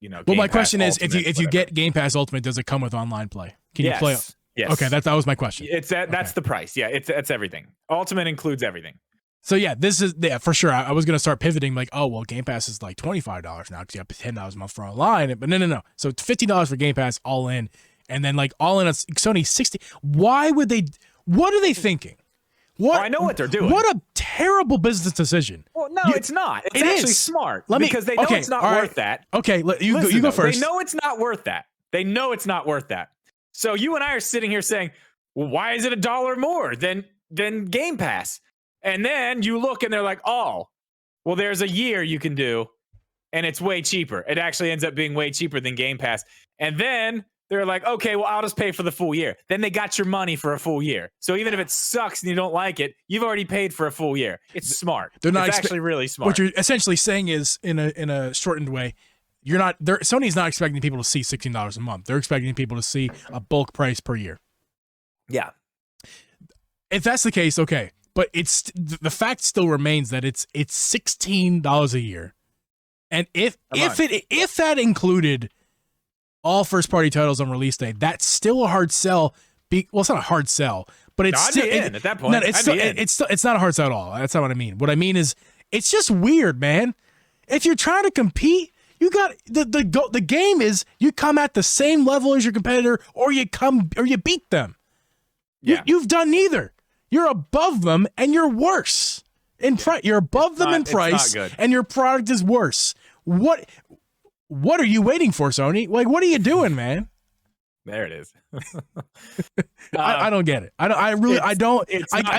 Well, my question is, if you get Game Pass Ultimate, does it come with online play? Can you play? Yes. Okay, that was my question. That's the price. Yeah, it's everything. Ultimate includes everything. So this is for sure. I was gonna start pivoting Game Pass is $25 now because you have $10 a month for online. But no. So $15 for Game Pass all in, and then all in a Sony $60. Why would they? What are they thinking? I know what they're doing. What a terrible business decision. Well, no, it's not. It's actually smart because they know it's not worth that. Okay, you go first. They know it's not worth that. They know it's not worth that. So you and I are sitting here saying, well, why is it $1 more than Game Pass? And then you look and they're like, oh, well, there's a year you can do, and it's way cheaper. It actually ends up being way cheaper than Game Pass. And then they're like, okay, well, I'll just pay for the full year. Then they got your money for a full year. So even if it sucks and you don't like it, you've already paid for a full year. It's smart. It's actually really smart. What you're essentially saying is, in a shortened way, Sony's not expecting people to see $16 a month. They're expecting people to see a bulk price per year. Yeah. If that's the case, okay. But the fact still remains that it's $16 a year. And if that included all first party titles on release day, that's still a hard sell. Well, it's not a hard sell, but it's I'd still be in at that point. No, it's not a hard sell at all. That's not what I mean. What I mean is, it's just weird, man. If you're trying to compete, you got the game is you come at the same level as your competitor, or you beat them. Yeah, you've done neither. You're above them, and you're worse in price. You're above them in price, and your product is worse. What are you waiting for, Sony? Like, what are you doing, man? There it is. I don't get it. I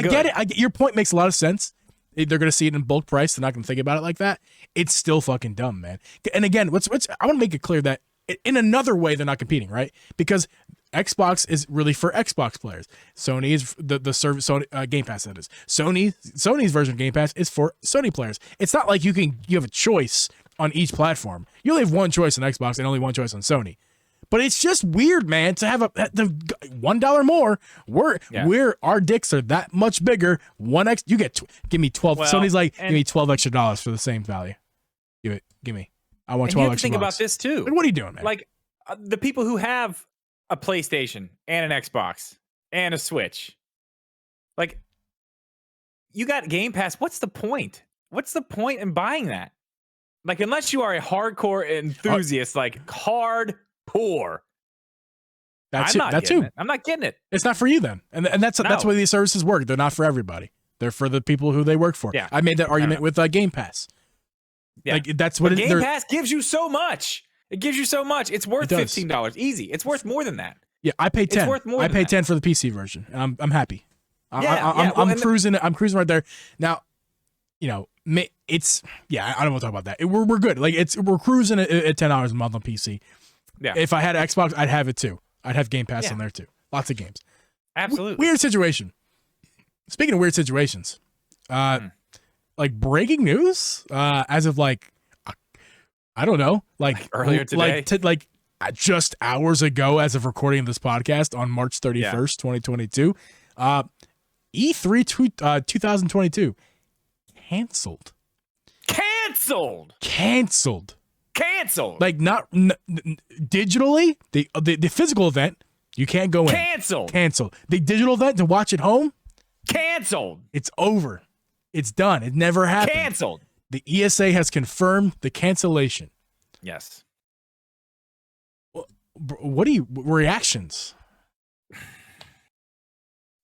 get it. Your point makes a lot of sense. They're going to see it in bulk price. They're not going to think about it like that. It's still fucking dumb, man. And again, I want to make it clear that in another way they're not competing, right? Because Xbox is really for Xbox players. Sony is the service. Sony Game Pass, that is. Sony's version of Game Pass is for Sony players. It's not like you have a choice on each platform. You only have one choice on Xbox and only one choice on Sony. But it's just weird, man, to have the $1 more. Our dicks are that much bigger. You give me 12. Well, Sony's like, give me $12 extra for the same value. Give me. I want 12 extra. You have to think about this too. Like, what are you doing, man? Like the people who have a PlayStation and an Xbox and a Switch, like, you got Game Pass. What's the point? What's the point in buying that? Like, unless you are a hardcore enthusiast, like hardcore. I'm not getting it. It's not for you then, and that's the way these services work. They're not for everybody. They're for the people who they work for. Yeah. I made that argument with Game Pass. Yeah. Like, that's what Game Pass gives you so much. It gives you so much. It's worth $15 easy. It's worth more than that. Yeah, I paid 10. It's worth more. I paid 10 for the PC version, and I'm happy. I'm cruising. I'm cruising right there now. You know, it's I don't want to talk about that. We're good. Like, we're cruising at $10 a month on PC. Yeah. If I had Xbox, I'd have it too. I'd have Game Pass on there too. Lots of games. Absolutely. Weird situation. Speaking of weird situations, like breaking news, as of like, I don't know, like earlier today, like just hours ago, as of recording this podcast on March 31st, 2022, E3 2022 canceled. Like, not digitally, the physical event, you can't go in. Canceled. The digital event to watch at home, canceled. It's over. It's done. It never happened. Canceled. The ESA has confirmed the cancellation. Yes. What are reactions?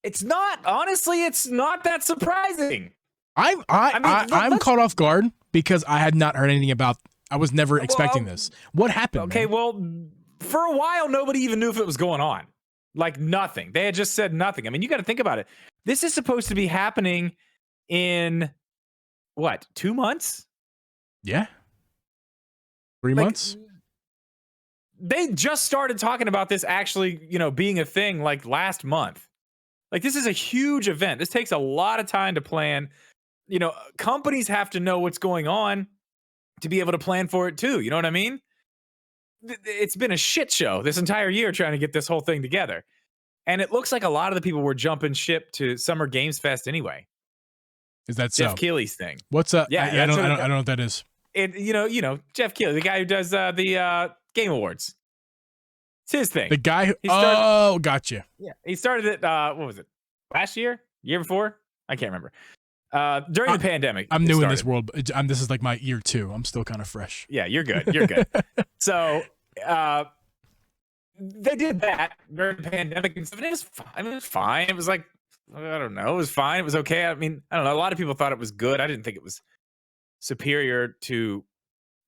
It's not that surprising. I'm caught off guard because I had not heard anything about. I was never expecting this. What happened? Okay, man? Well, for a while, nobody even knew if it was going on. Like, nothing. They had just said nothing. I mean, you got to think about it. This is supposed to be happening in what, 2 months? Yeah. 3 months? They just started talking about this actually, being a thing like last month. Like, this is a huge event. This takes a lot of time to plan. Companies have to know what's going on to be able to plan for it too. You know what I mean? It's been a shit show this entire year trying to get this whole thing together. And it looks like a lot of the people were jumping ship to Summer Games Fest anyway. Is that Jeff so? Keighley's thing? What's up? Yeah, I don't know what that is. Jeff Keighley, the guy who does the Game Awards. It's his thing. The guy who gotcha. Yeah, he started it. What was it? Last year? Year before? I can't remember. During the pandemic. I'm new in this world. This is like my year 2. I'm still kind of fresh. Yeah, you're good. You're good. So they did that during the pandemic and stuff. And it was fine. I mean, it was fine. It was like, I don't know. It was fine. It was okay. I mean, I don't know. A lot of people thought it was good. I didn't think it was superior to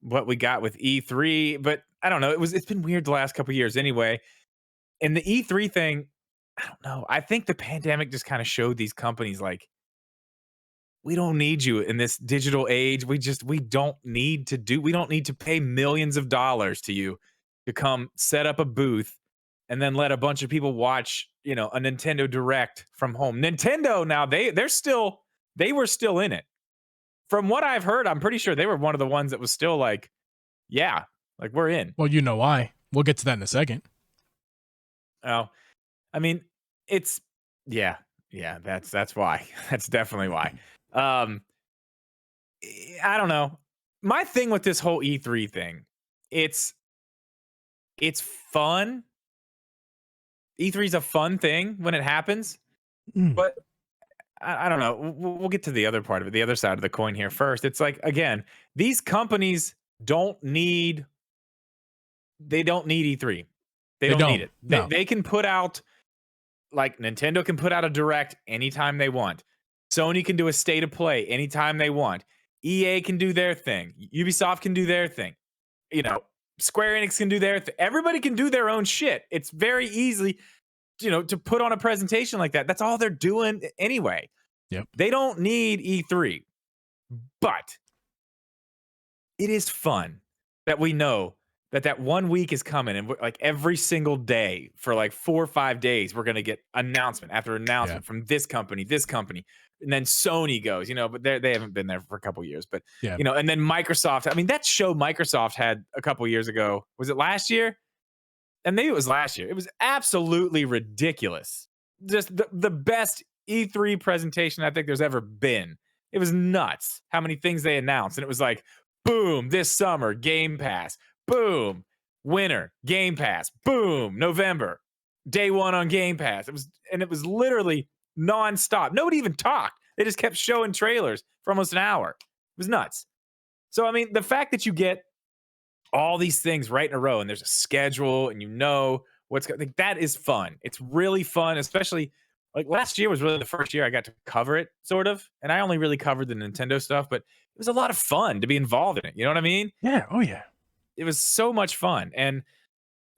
what we got with E3. But I don't know. It's been weird the last couple years anyway. And the E3 thing, I don't know. I think the pandemic just kind of showed these companies like, we don't need you in this digital age. We don't need to pay millions of dollars to you to come set up a booth and then let a bunch of people watch, a Nintendo Direct from home. Nintendo now, they were still in it. From what I've heard, I'm pretty sure they were one of the ones that was still like, yeah, like we're in. Well, you know why. We'll get to that in a second. Oh, I mean, it's yeah, that's why. That's definitely why. I don't know. My thing with this whole E3 thing, it's fun. E3 is a fun thing when it happens, but I don't know. We'll get to the other part of it, the other side of the coin here first. It's like, again, these companies don't need E3. They don't need it. They can put out, like Nintendo can put out a Direct anytime they want. Sony can do a state of play anytime they want. EA can do their thing. Ubisoft can do their thing. Square Enix can do their thing. Everybody can do their own shit. It's very easy, to put on a presentation like that. That's all they're doing anyway. Yep. They don't need E3. But it is fun that we know that 1 week is coming, and like every single day for like 4 or 5 days, we're going to get announcement after announcement from this company, and then Sony goes, but they haven't been there for a couple years, but and then Microsoft. I mean, that show Microsoft had a couple years ago, was it last year? And maybe it was last year. It was absolutely ridiculous. Just the best E3 presentation I think there's ever been. It was nuts how many things they announced, and it was like, boom, this summer Game Pass, boom, winter Game Pass, boom, November, day one on Game Pass. It was literally nonstop. Nobody even talked. They just kept showing trailers for almost an hour. It was nuts. So, I mean, the fact that you get all these things right in a row and there's a schedule and what's like, that is fun. It's really fun, especially like last year was really the first year I got to cover it, sort of. And I only really covered the Nintendo stuff, but it was a lot of fun to be involved in it. You know what I mean? Yeah. Oh, yeah. It was so much fun. And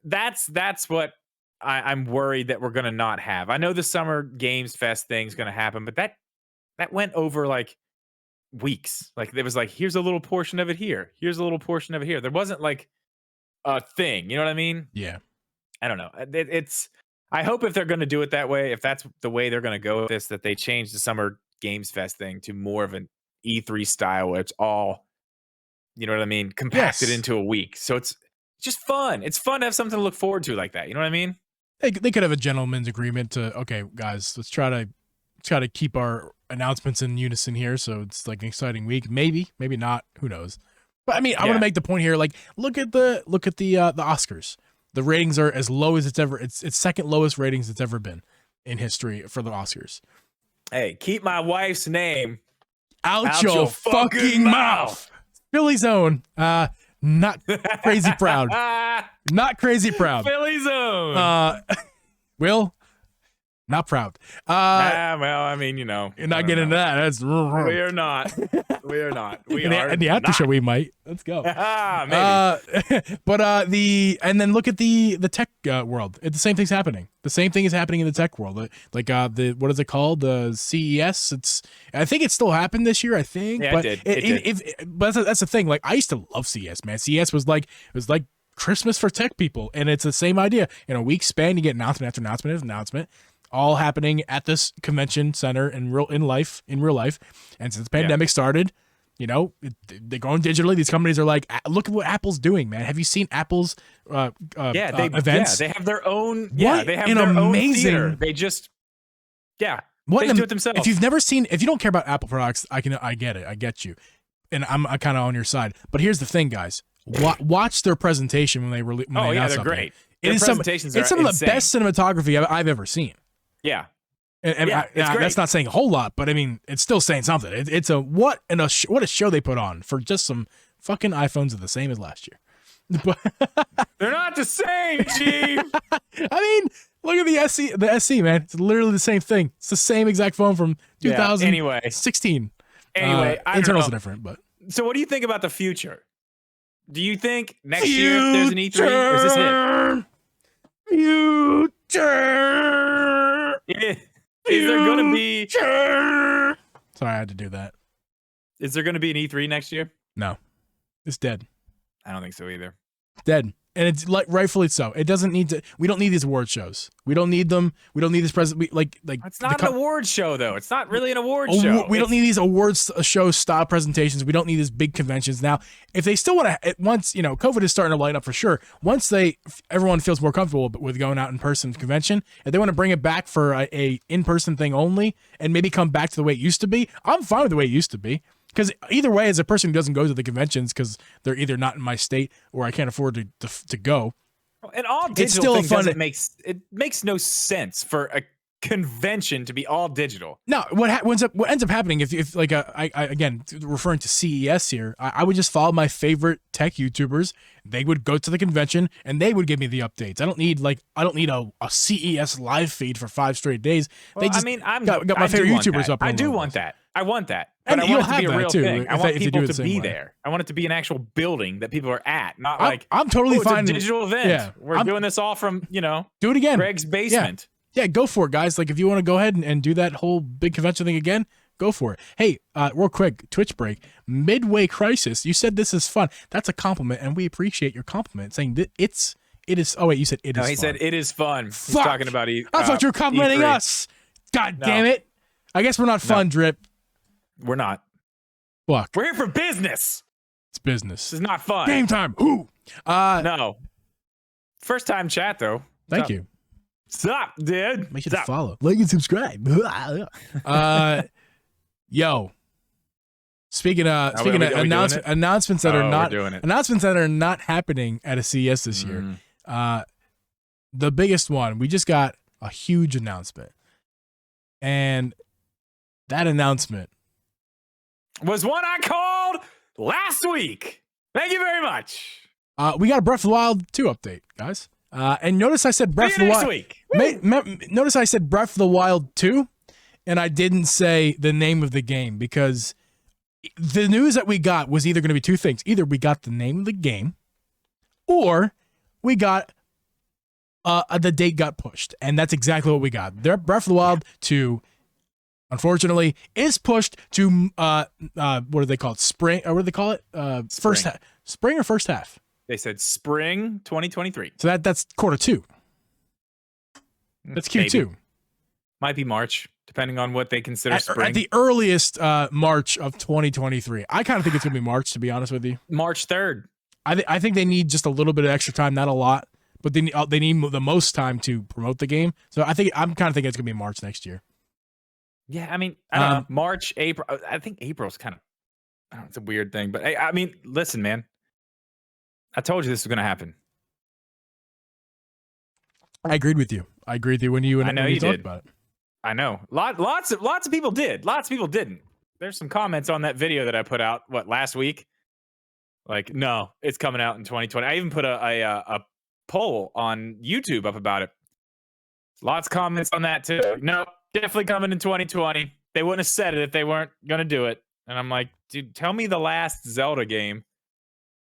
that's what I'm worried that we're going to not have. I know the Summer Games Fest thing's going to happen, but that went over like weeks. Like there was like, here's a little portion of it here. Here's a little portion of it here. There wasn't like a thing. You know what I mean? Yeah. I don't know. I hope if they're going to do it that way, if that's the way they're going to go with this, that they change the Summer Games Fest thing to more of an E3 style where it's all, you know what I mean, compacted into a week. So it's just fun. It's fun to have something to look forward to like that. You know what I mean? They could have a gentleman's agreement to, okay, guys, let's try to keep our announcements in unison here, so it's like an exciting week. Maybe not. Who knows? But I mean, I want to make the point here. Like, look at the Oscars. The ratings are as low as it's second lowest ratings it's ever been in history for the Oscars. Hey, keep my wife's name out your fucking mouth. Philly's own. Not crazy proud. Not crazy proud. Philly's own. Will. Not proud. Well, I mean, you're not getting into that. That's we are not. We are not. We are. In the after show, we might. Let's go. Maybe. But and then look at the tech world. The same thing's happening. The same thing is happening in the tech world. Like what is it called? The CES. I think it still happened this year. I think. Yeah, but it did. But that's the thing. Like I used to love CES, man. CES was like Christmas for tech people, and it's the same idea. In a week span, you get announcement after announcement after announcement. All happening at this convention center in real life. And since the pandemic started, they're going digitally. These companies are like, look at what Apple's doing, man. Have you seen Apple's events? Yeah, they have their own. Yeah, they have their own theater. They just, they do it themselves. If you don't care about Apple products, I get it. I get you, and I'm kind of on your side. But here's the thing, guys. Watch their presentation when they release. Oh yeah, they're great. It's some of the best cinematography I've ever seen. Yeah. And that's not saying a whole lot, but I mean, it's still saying something. It's what a show they put on for just some fucking iPhones are the same as last year. They're not the same, Geeb. I mean, look at the SE, man. It's literally the same thing. It's the same exact phone from 2016. Anyway, internals are different, but so what do you think about the future? Do you think next year if there's an E3 or is this it? Future. Is there gonna be? Sorry, I had to do that. Is there gonna be an E3 next year? No, it's dead. I don't think so either. Dead. And it's like rightfully so. It doesn't need to. We don't need these award shows. We don't need them. We don't need this present. Like. It's not an award show though. It's not really an award show. We don't need these awards show style presentations. We don't need these big conventions. Now, if they still want to, once COVID is starting to light up for sure. Once everyone feels more comfortable with going out in person convention, if they want to bring it back for a in person thing only, and maybe come back to the way it used to be, I'm fine with the way it used to be. Because either way, as a person who doesn't go to the conventions because they're either not in my state or I can't afford to go. And all digital things it makes no sense for a convention to be all digital. No, what ends up happening if I again referring to CES here, I would just follow my favorite tech YouTubers. They would go to the convention and they would give me the updates. I don't need a CES live feed for 5 straight days. Well, got my favorite YouTubers up. I do want that. I want that. And but I want you'll it to be have a real that too, thing. I want people to be way. there. I want it to be an actual building that people are at, not I'm totally fine. It's a digital event. Yeah, We're doing this all from do it again. Greg's basement. Yeah, go for it, guys. Like if you want to go ahead and do that whole big convention thing again, go for it. Hey, real quick, Twitch break. Midway Crisis, you said this is fun. That's a compliment, and we appreciate your compliment. Saying that it is. Oh wait, you said it is. No, he fun. said it is fun. Fuck. He's talking about I thought you were complimenting E3. us. God damn it! I guess we're not fun, Drip. We're not. Fuck. We're here for business. It's business. This is not fun. Game time. Ooh. No. First time chat though. Thank you. Stop, dude. Make sure to follow, like, and subscribe. Yo. Speaking of announcements that are not happening at a CES this year. The biggest one, we just got a huge announcement. And that announcement was one I called last week. Thank you very much. We got a Breath of the Wild 2 update, guys. And notice I said Breath of the Wild. Notice I said Breath of the Wild 2, and I didn't say the name of the game because the news that we got was either going to be two things. Either we got the name of the game, or we got the date got pushed, and that's exactly what we got. Breath of the Wild 2, unfortunately, is pushed to what do they call it? Spring, or what do they call it? First half. Spring or first half? They said spring 2023. So that's quarter 2. That's Q2. Maybe. Might be March, depending on what they consider spring. At the earliest, March of 2023. I kind of think it's going to be March, to be honest with you. March 3rd. I think they need just a little bit of extra time, not a lot, but they need the most time to promote the game. So I'm kind of thinking it's going to be March next year. Yeah, I mean, I don't know. March, April. I think April's kind of, I don't know, it's a weird thing. But I mean, listen, man. I told you this was going to happen. I agreed with you. When you talked did about it. I know. Lots of people did. Lots of people didn't. There's some comments on that video that I put out last week. Like, no, it's coming out in 2020. I even put a poll on YouTube up about it. Lots of comments on that too. No, definitely coming in 2020. They wouldn't have said it if they weren't gonna do it. And I'm like, dude, tell me the last Zelda game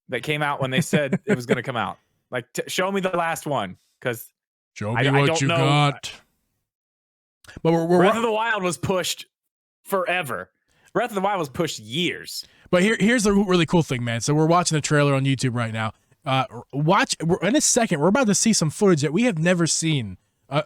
that came out when they said it was gonna come out. Like, show me the last one, because show me what you got. But Breath of the Wild was pushed forever. Breath of the Wild was pushed years. But here's the really cool thing, man. So we're watching the trailer on YouTube right now. In a second, we're about to see some footage that we have never seen.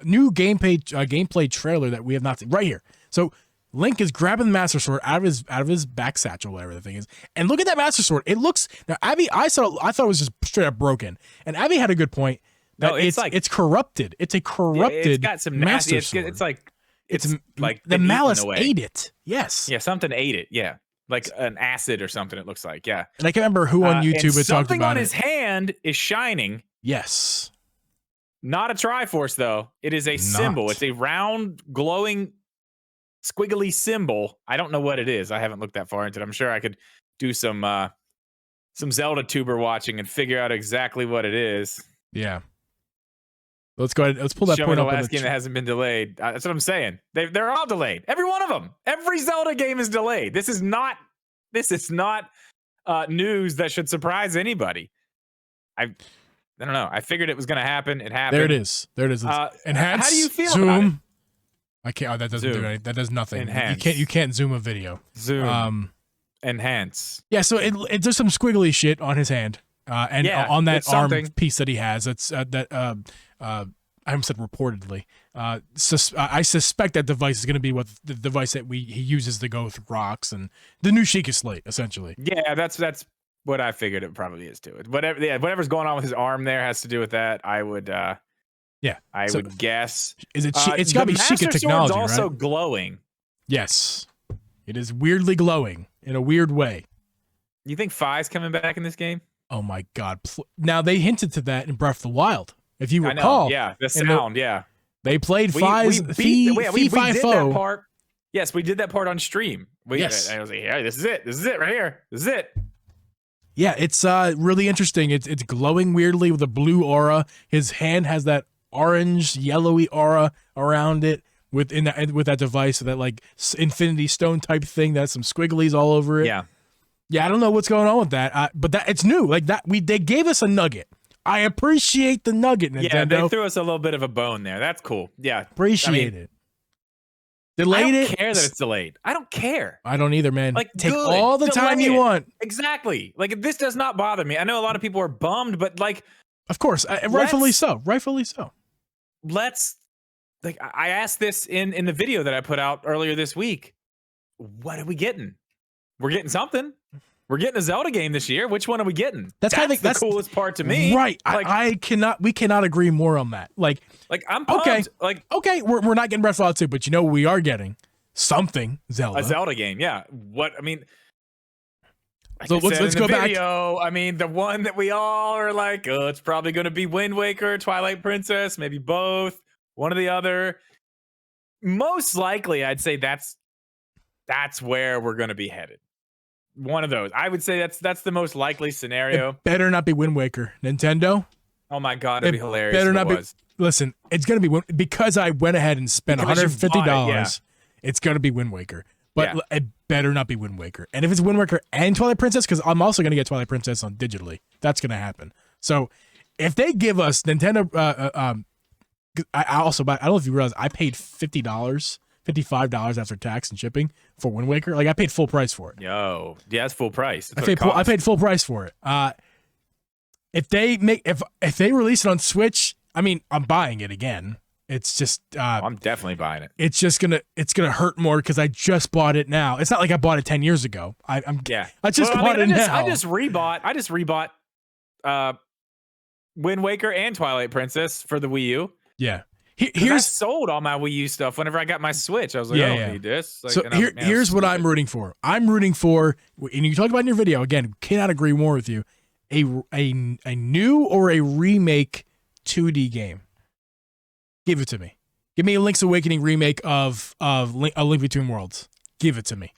New gameplay trailer that we have not seen right here. So Link is grabbing the Master Sword out of his back satchel, whatever the thing is, and look at that Master Sword. It looks now, Abby. I thought it was just straight up broken, and Abby had a good point. That it's corrupted. It's a corrupted. It's got some Master nasty. Sword. It's like the malice ate it. Yes. Yeah, something ate it. Yeah, like an acid or something. It looks like. Yeah. And I can't remember who on YouTube had talked about it. Something on his hand is shining. Yes. Not a Triforce, though. It is a symbol. It's a round, glowing, squiggly symbol. I don't know what it is. I haven't looked that far into it. I'm sure I could do some Zelda tuber watching and figure out exactly what it is. Yeah. Let's go ahead. Let's pull that point up. Show me the last game that hasn't been delayed. That's what I'm saying. They're all delayed. Every one of them. Every Zelda game is delayed. This is not news that should surprise anybody. I don't know. I figured it was going to happen. It happened. There it is. Enhance. How do you feel zoom. about it? I can't. Oh, that doesn't do anything. That does nothing. Enhance. You can't zoom a video. Zoom. Enhance. Yeah. So it there's some squiggly shit on his hand, and on that arm piece that he has. That's I haven't said reportedly. I suspect that device is going to be what the device that he uses to go through rocks and the new Sheikah Slate, essentially. Yeah, that's what I figured it probably is too. Whatever's going on with his arm there has to do with that. I would would guess. Is it? It's got to be Sheikah technology, right? Also glowing. Yes, it is weirdly glowing in a weird way. You think Fi's coming back in this game? Oh my God! Now they hinted to that in Breath of the Wild. If you recall, the sound, they played Fi's we did that part. Yes, we did that part on stream. Yes, I was like, yeah, this is it right here. This is it. Yeah, it's really interesting. It's glowing weirdly with a blue aura. His hand has that orange, yellowy aura around it with that device, that like Infinity Stone type thing that has some squigglies all over it. Yeah, I don't know what's going on with that, but that it's new. Like that, they gave us a nugget. I appreciate the nugget, Nintendo. Yeah, they threw us a little bit of a bone there. That's cool. Yeah, appreciate it. Delayed I don't care that it's delayed. I don't care. I don't either, man. Like, take all the time you want. Exactly. Like, this does not bother me. I know a lot of people are bummed, but like, of course, rightfully so. Rightfully so. Let's like, I asked this in the video that I put out earlier this week. What are we getting? We're getting something. We're getting a Zelda game this year. Which one are we getting? That's the coolest part to me. Right. Like, we cannot agree more on that. Like I'm pumped. Okay, we're not getting Breath of the Wild 2, but you know what we are getting? Something Zelda. A Zelda game, yeah. So let's go back. I mean, the one that we all are like, oh, it's probably going to be Wind Waker, Twilight Princess, maybe both, one or the other. Most likely, I'd say that's where we're going to be headed. One of those. I would say that's the most likely scenario. It better not be Wind Waker. Nintendo. Oh my God, it'd be hilarious. Better not be. Listen, it's gonna be because I went ahead and spent $150. It's gonna be Wind Waker, but it better not be Wind Waker. And if it's Wind Waker and Twilight Princess, because I'm also gonna get Twilight Princess on digitally, that's gonna happen. So if they give us Nintendo, I also buy. I don't know if you realize I paid $50. $55 after tax and shipping for Wind Waker. Like I paid full price for it. Yo, yeah, it's full price. I paid full price for it. If they release it on Switch, I mean, I'm buying it again. It's just I'm definitely buying it. It's gonna hurt more because I just bought it now. It's not like I bought it 10 years ago. I just bought it now. I just rebought Wind Waker and Twilight Princess for the Wii U. Yeah. I sold all my Wii U stuff whenever I got my Switch. I was like, I don't need this. Like, so here's what I'm rooting for. I'm rooting for, and you talked about in your video, again, cannot agree more with you, a new or a remake 2D game. Give it to me. Give me a Link's Awakening remake of A Link Between Worlds. Give it to me.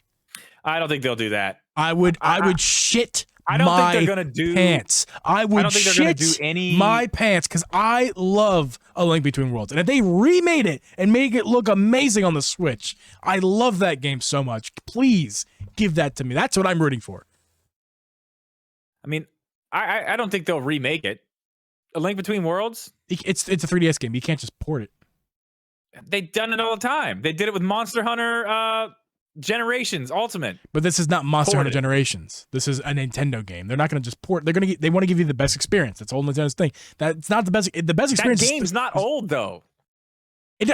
I don't think they'll do that. I would shit I don't think they're gonna do pants. I don't think they're gonna do any my pants because I love A Link Between Worlds, and if they remade it and make it look amazing on the Switch, I love that game so much. Please give that to me. That's what I'm rooting for. I mean, I don't think they'll remake it. A Link Between Worlds. It's a 3DS game. You can't just port it. They've done it all the time. They did it with Monster Hunter. Generations Ultimate, but this is not Monster Hunter Generations. This is a Nintendo game. They're not going to just port. They want to give you the best experience. That's all Nintendo's thing. That's not the best. The best experience. That game's not old though.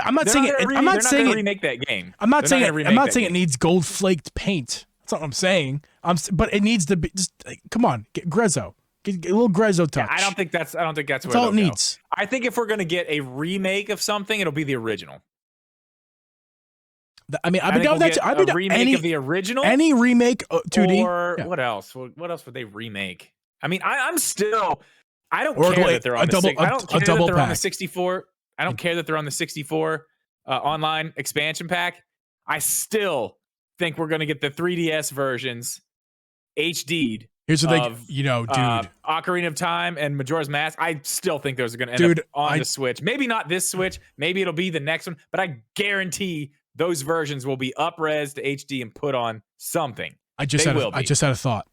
I'm not saying it. I'm not saying it. Remake that game. I'm not saying it. I'm not saying it needs gold flaked paint. That's not what I'm saying. But it needs to be. Just come on, get Grezzo. Get a little Grezzo touch. Yeah, I don't think that's where all it needs. I think if we're going to get a remake of something, it'll be the original. I mean, I'd be down with that. I'd be down remake of the original. Any remake 2D. Or what else? What else would they remake? I mean, I'm still. I don't care that they're on the 64. I don't care that they're on the 64 online expansion pack. I still think we're going to get the 3DS versions HD'd. Here's the thing, dude. Ocarina of Time and Majora's Mask. I still think those are going to end up on the Switch. Maybe not this Switch. Maybe it'll be the next one. But I guarantee those versions will be up-res to HD and put on something. I just had a thought.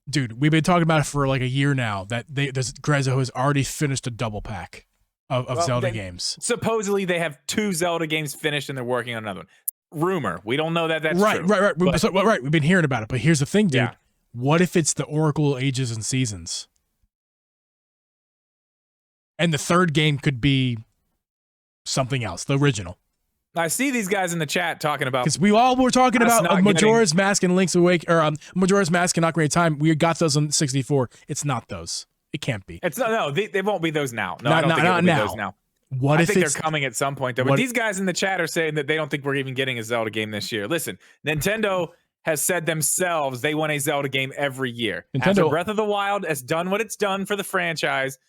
Dude, we've been talking about it for like a year now that Grezzo has already finished a double pack of Zelda games. Supposedly they have 2 Zelda games finished and they're working on another one. Rumor. We don't know that that's right, true. Right. Right. We've been hearing about it, but here's the thing, dude. Yeah. What if it's the Oracle Ages and Seasons? And the third game could be something else, the original. I see these guys in the chat talking about, because we all were talking about Majora's Mask and Link's Awakening, or Majora's Mask and Ocarina of Time. We got those on 64. It's not those. It can't be. It's no, they won't be those now. No, I don't think it will be those now. What I if think they're coming at some point though. But these guys in the chat are saying that they don't think we're even getting a Zelda game this year. Listen, Nintendo has said themselves they want a Zelda game every year. After Breath of the Wild has done what it's done for the franchise,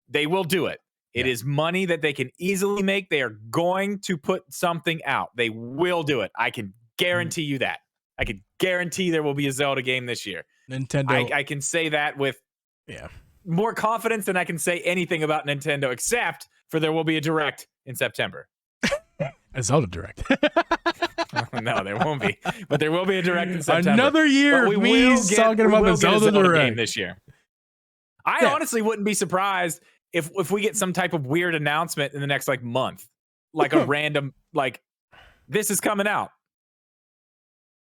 they will do it. It is money that they can easily make. They are going to put something out. They will do it. I can guarantee you that. I can guarantee there will be a Zelda game this year. Nintendo. I can say that with more confidence than I can say anything about Nintendo, except for there will be a Direct in September. A Zelda Direct. No, there won't be. But there will be a Direct in September. Another year of me talking about the Zelda Direct game this year. I honestly wouldn't be surprised if we get some type of weird announcement in the next like month, like a random, like this is coming out.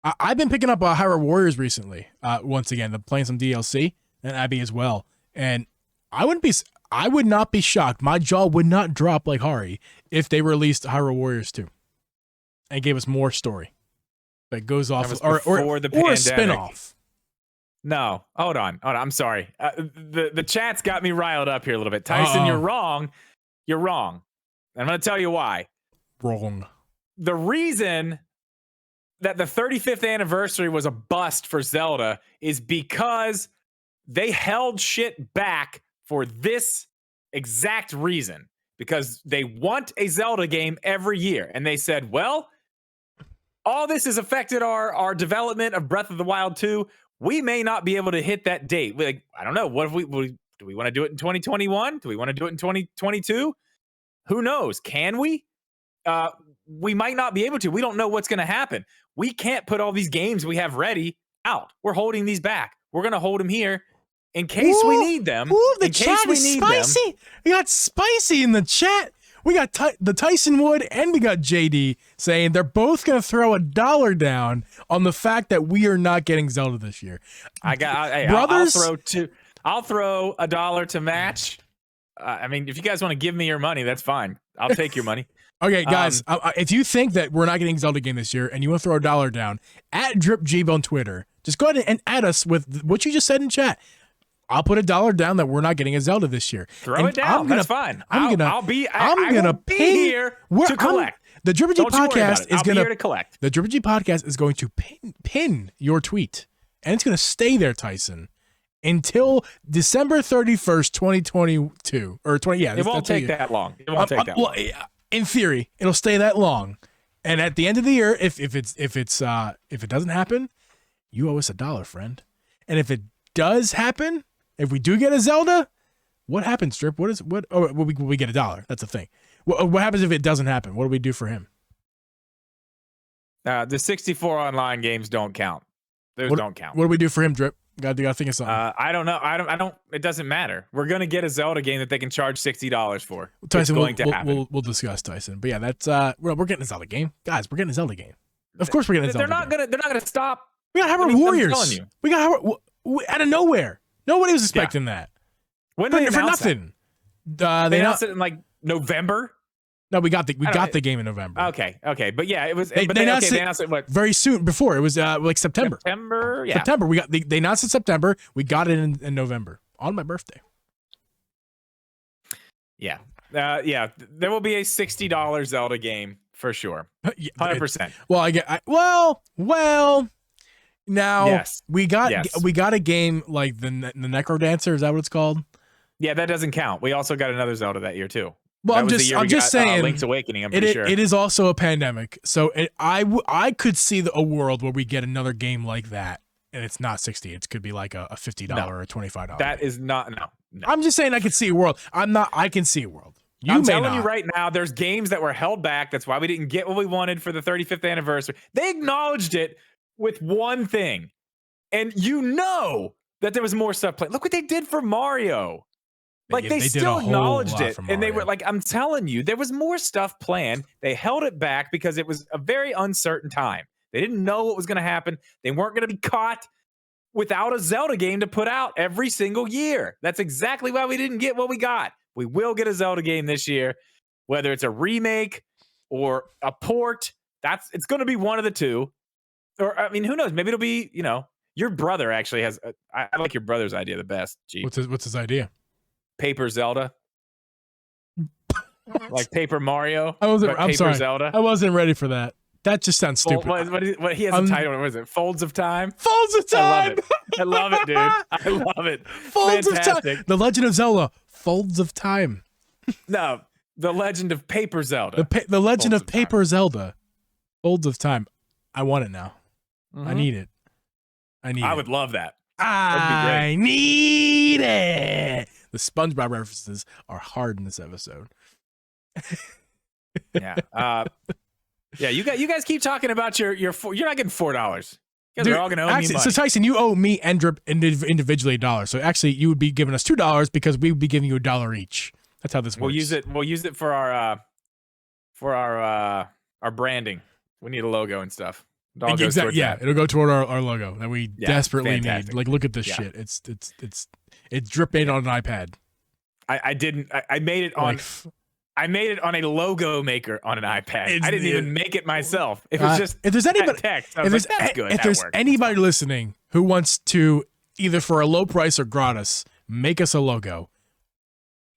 I've been picking up Hyrule Warriors recently. Once again, I'm playing some DLC and Abby as well. And I would not be shocked. My jaw would not drop like Hari if they released Hyrule Warriors 2 and gave us more story that goes off or a spin-off. No, hold on. I'm sorry. The chat's got me riled up here a little bit. Tyson, you're wrong. You're wrong. I'm going to tell you why. Wrong. The reason that the 35th anniversary was a bust for Zelda is because they held shit back for this exact reason. Because they want a Zelda game every year. And they said, well, all this has affected our development of Breath of the Wild 2. We may not be able to hit that date. Like, I don't know. What if do we want to do it in 2021? Do we want to do it in 2022? Who knows? Can we? We might not be able to. We don't know what's going to happen. We can't put all these games we have ready out. We're holding these back. We're going to hold them here in case we need them. The chat is spicy. We got spicy in the chat. We got the Tyson Wood and we got JD saying they're both going to throw $1 down on the fact that we are not getting Zelda this year. Brothers, I'll throw $1 to match. I mean, if you guys want to give me your money, that's fine. I'll take your money. Okay, guys, if you think that we're not getting Zelda game this year and you want to throw $1 down, at DripGeeb on Twitter, just go ahead and add us with what you just said in chat. I'll put $1 down that we're not getting a Zelda this year. Throw it down. That's fine. I'll be here to collect. The DripGeeb podcast is going to collect. The DripGeeb podcast is going to pin your tweet, and it's going to stay there, Tyson, until December 31st, 2022 or 20. Yeah, it won't take that long. It won't take that long. In theory, it'll stay that long, and at the end of the year, if it doesn't happen, you owe us $1, friend, and if it does happen. If we do get a Zelda, what happens, Strip? Oh, we get $1. That's the thing. What happens if it doesn't happen? What do we do for him? The 64 online games don't count. Those don't count. What do we do for him, Drip? Got to think of something. I don't know. I don't. It doesn't matter. We're gonna get a Zelda game that they can charge $60 for. Tyson, it's going to happen. We'll discuss, Tyson. But yeah, that's we're getting a Zelda game, guys. We're getting a Zelda game. Of course, we're getting a Zelda. They're not gonna stop. We got Hyrule Warriors. We got out of nowhere. Nobody was expecting that. When did they for nothing? They announced it in like November. No, we got the game in November. Okay, but yeah, it was. They announced it what? Very soon. Before it was like September. Yeah. September. We got they announced it in September. We got it in November on my birthday. Yeah, there will be a $60 Zelda game for sure. 100%. Well. Now yes. we got a game like the Necro Dancer. Is that what it's called? Yeah, that doesn't count. We also got another Zelda that year too. Well, I'm just saying. Link's Awakening. I'm pretty sure it is also a pandemic, so I could see a world where we get another game like that, and it's not 60. It could be like a $50 or a $25. That is not no. I'm just saying I can see a world. I can see a world. I'm telling you right now, there's games that were held back. That's why we didn't get what we wanted for the 35th anniversary. They acknowledged it with one thing, and that there was more stuff planned. Look what they did for Mario. Like they still acknowledged it, and they were like, "I'm telling you, there was more stuff planned. They held it back because it was a very uncertain time. They didn't know what was going to happen. They weren't going to be caught without a Zelda game to put out every single year. That's exactly why we didn't get what we got. We will get a Zelda game this year, whether it's a remake or a port. It's going to be one of the two. Or I mean, who knows? Maybe it'll be, your brother actually has. I like your brother's idea the best. Geeb. What's his idea? Paper Zelda. Like Paper Mario. I'm sorry. Zelda. I wasn't ready for that. That just sounds stupid. What he has a title. What is it? Folds of Time? Folds of Time. I love it, dude. I love it. Folds Fantastic. Of Time. The Legend of Zelda. Folds of Time. No, The Legend of Paper Zelda. The Legend of Paper Zelda. Folds of Time. I want it now. Mm-hmm. I need it. I would love that. I need it. The SpongeBob references are hard in this episode. Yeah. Yeah. You guys keep talking about you're not getting $4. You guys are all gonna owe me money. So Tyson, you owe me and Drip individually $1. So actually, you would be giving us $2 because we would be giving you $1 each. That's how this works. We'll use it for our branding. We need a logo and stuff. Exactly. Yeah, it'll go toward our logo that we desperately need. Like, look at this shit. It's drip made on an iPad. I made it on. I made it on a logo maker on an iPad. I didn't even make it myself. It was just if there's anybody, text. If there's anybody listening who wants to either for a low price or gratis make us a logo,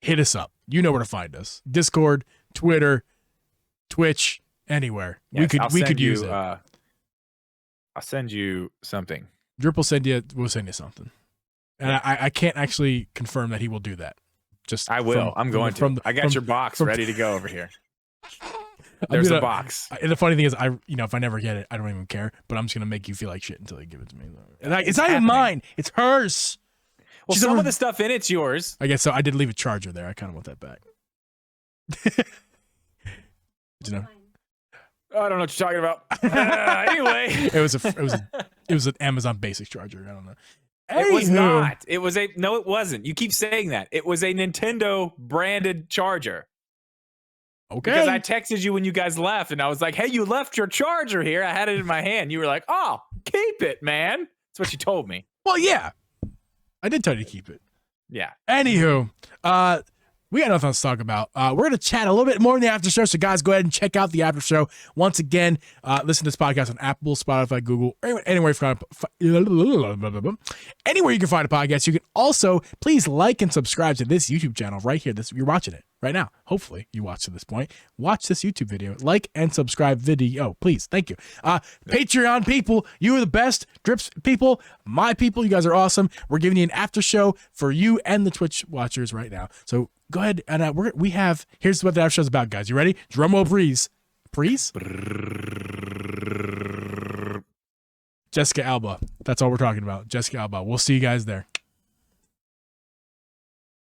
hit us up. You know where to find us: Discord, Twitter, Twitch, anywhere. Yes, we could use it. I'll send you something. Drip will send you something. And I can't actually confirm that he will do that. I will. I'm going to. I got your box ready to go over here. There's a box. And the funny thing is, if I never get it, I don't even care. But I'm just gonna make you feel like shit until you give it to me. It's not even mine. It's hers. Well, some of the stuff in it's yours. I guess so. I did leave a charger there. I kind of want that back. I don't know what you're talking about. Anyway, it was an Amazon Basics charger. I don't know. It was not. No, it wasn't. You keep saying that. It was a Nintendo branded charger. Okay. Because I texted you when you guys left, and I was like, "Hey, you left your charger here." I had it in my hand. You were like, "Oh, keep it, man." That's what you told me. Well, yeah, I did tell you to keep it. Yeah. Anywho, we got nothing else to talk about. We're going to chat a little bit more in the after show. So, guys, go ahead and check out the after show. Once again, listen to this podcast on Apple, Spotify, Google, anywhere you can find a podcast. You can also please like and subscribe to this YouTube channel right here. You're watching it right now. Hopefully, you watched to this point. Watch this YouTube video. Like and subscribe video, please. Thank you. Patreon people, you are the best. Drips people, my people, you guys are awesome. We're giving you an after show for you and the Twitch watchers right now. So go ahead and here's what the after show's about, guys. You ready? Drum roll, breeze. Jessica Alba. That's all we're talking about. Jessica Alba. We'll see you guys there.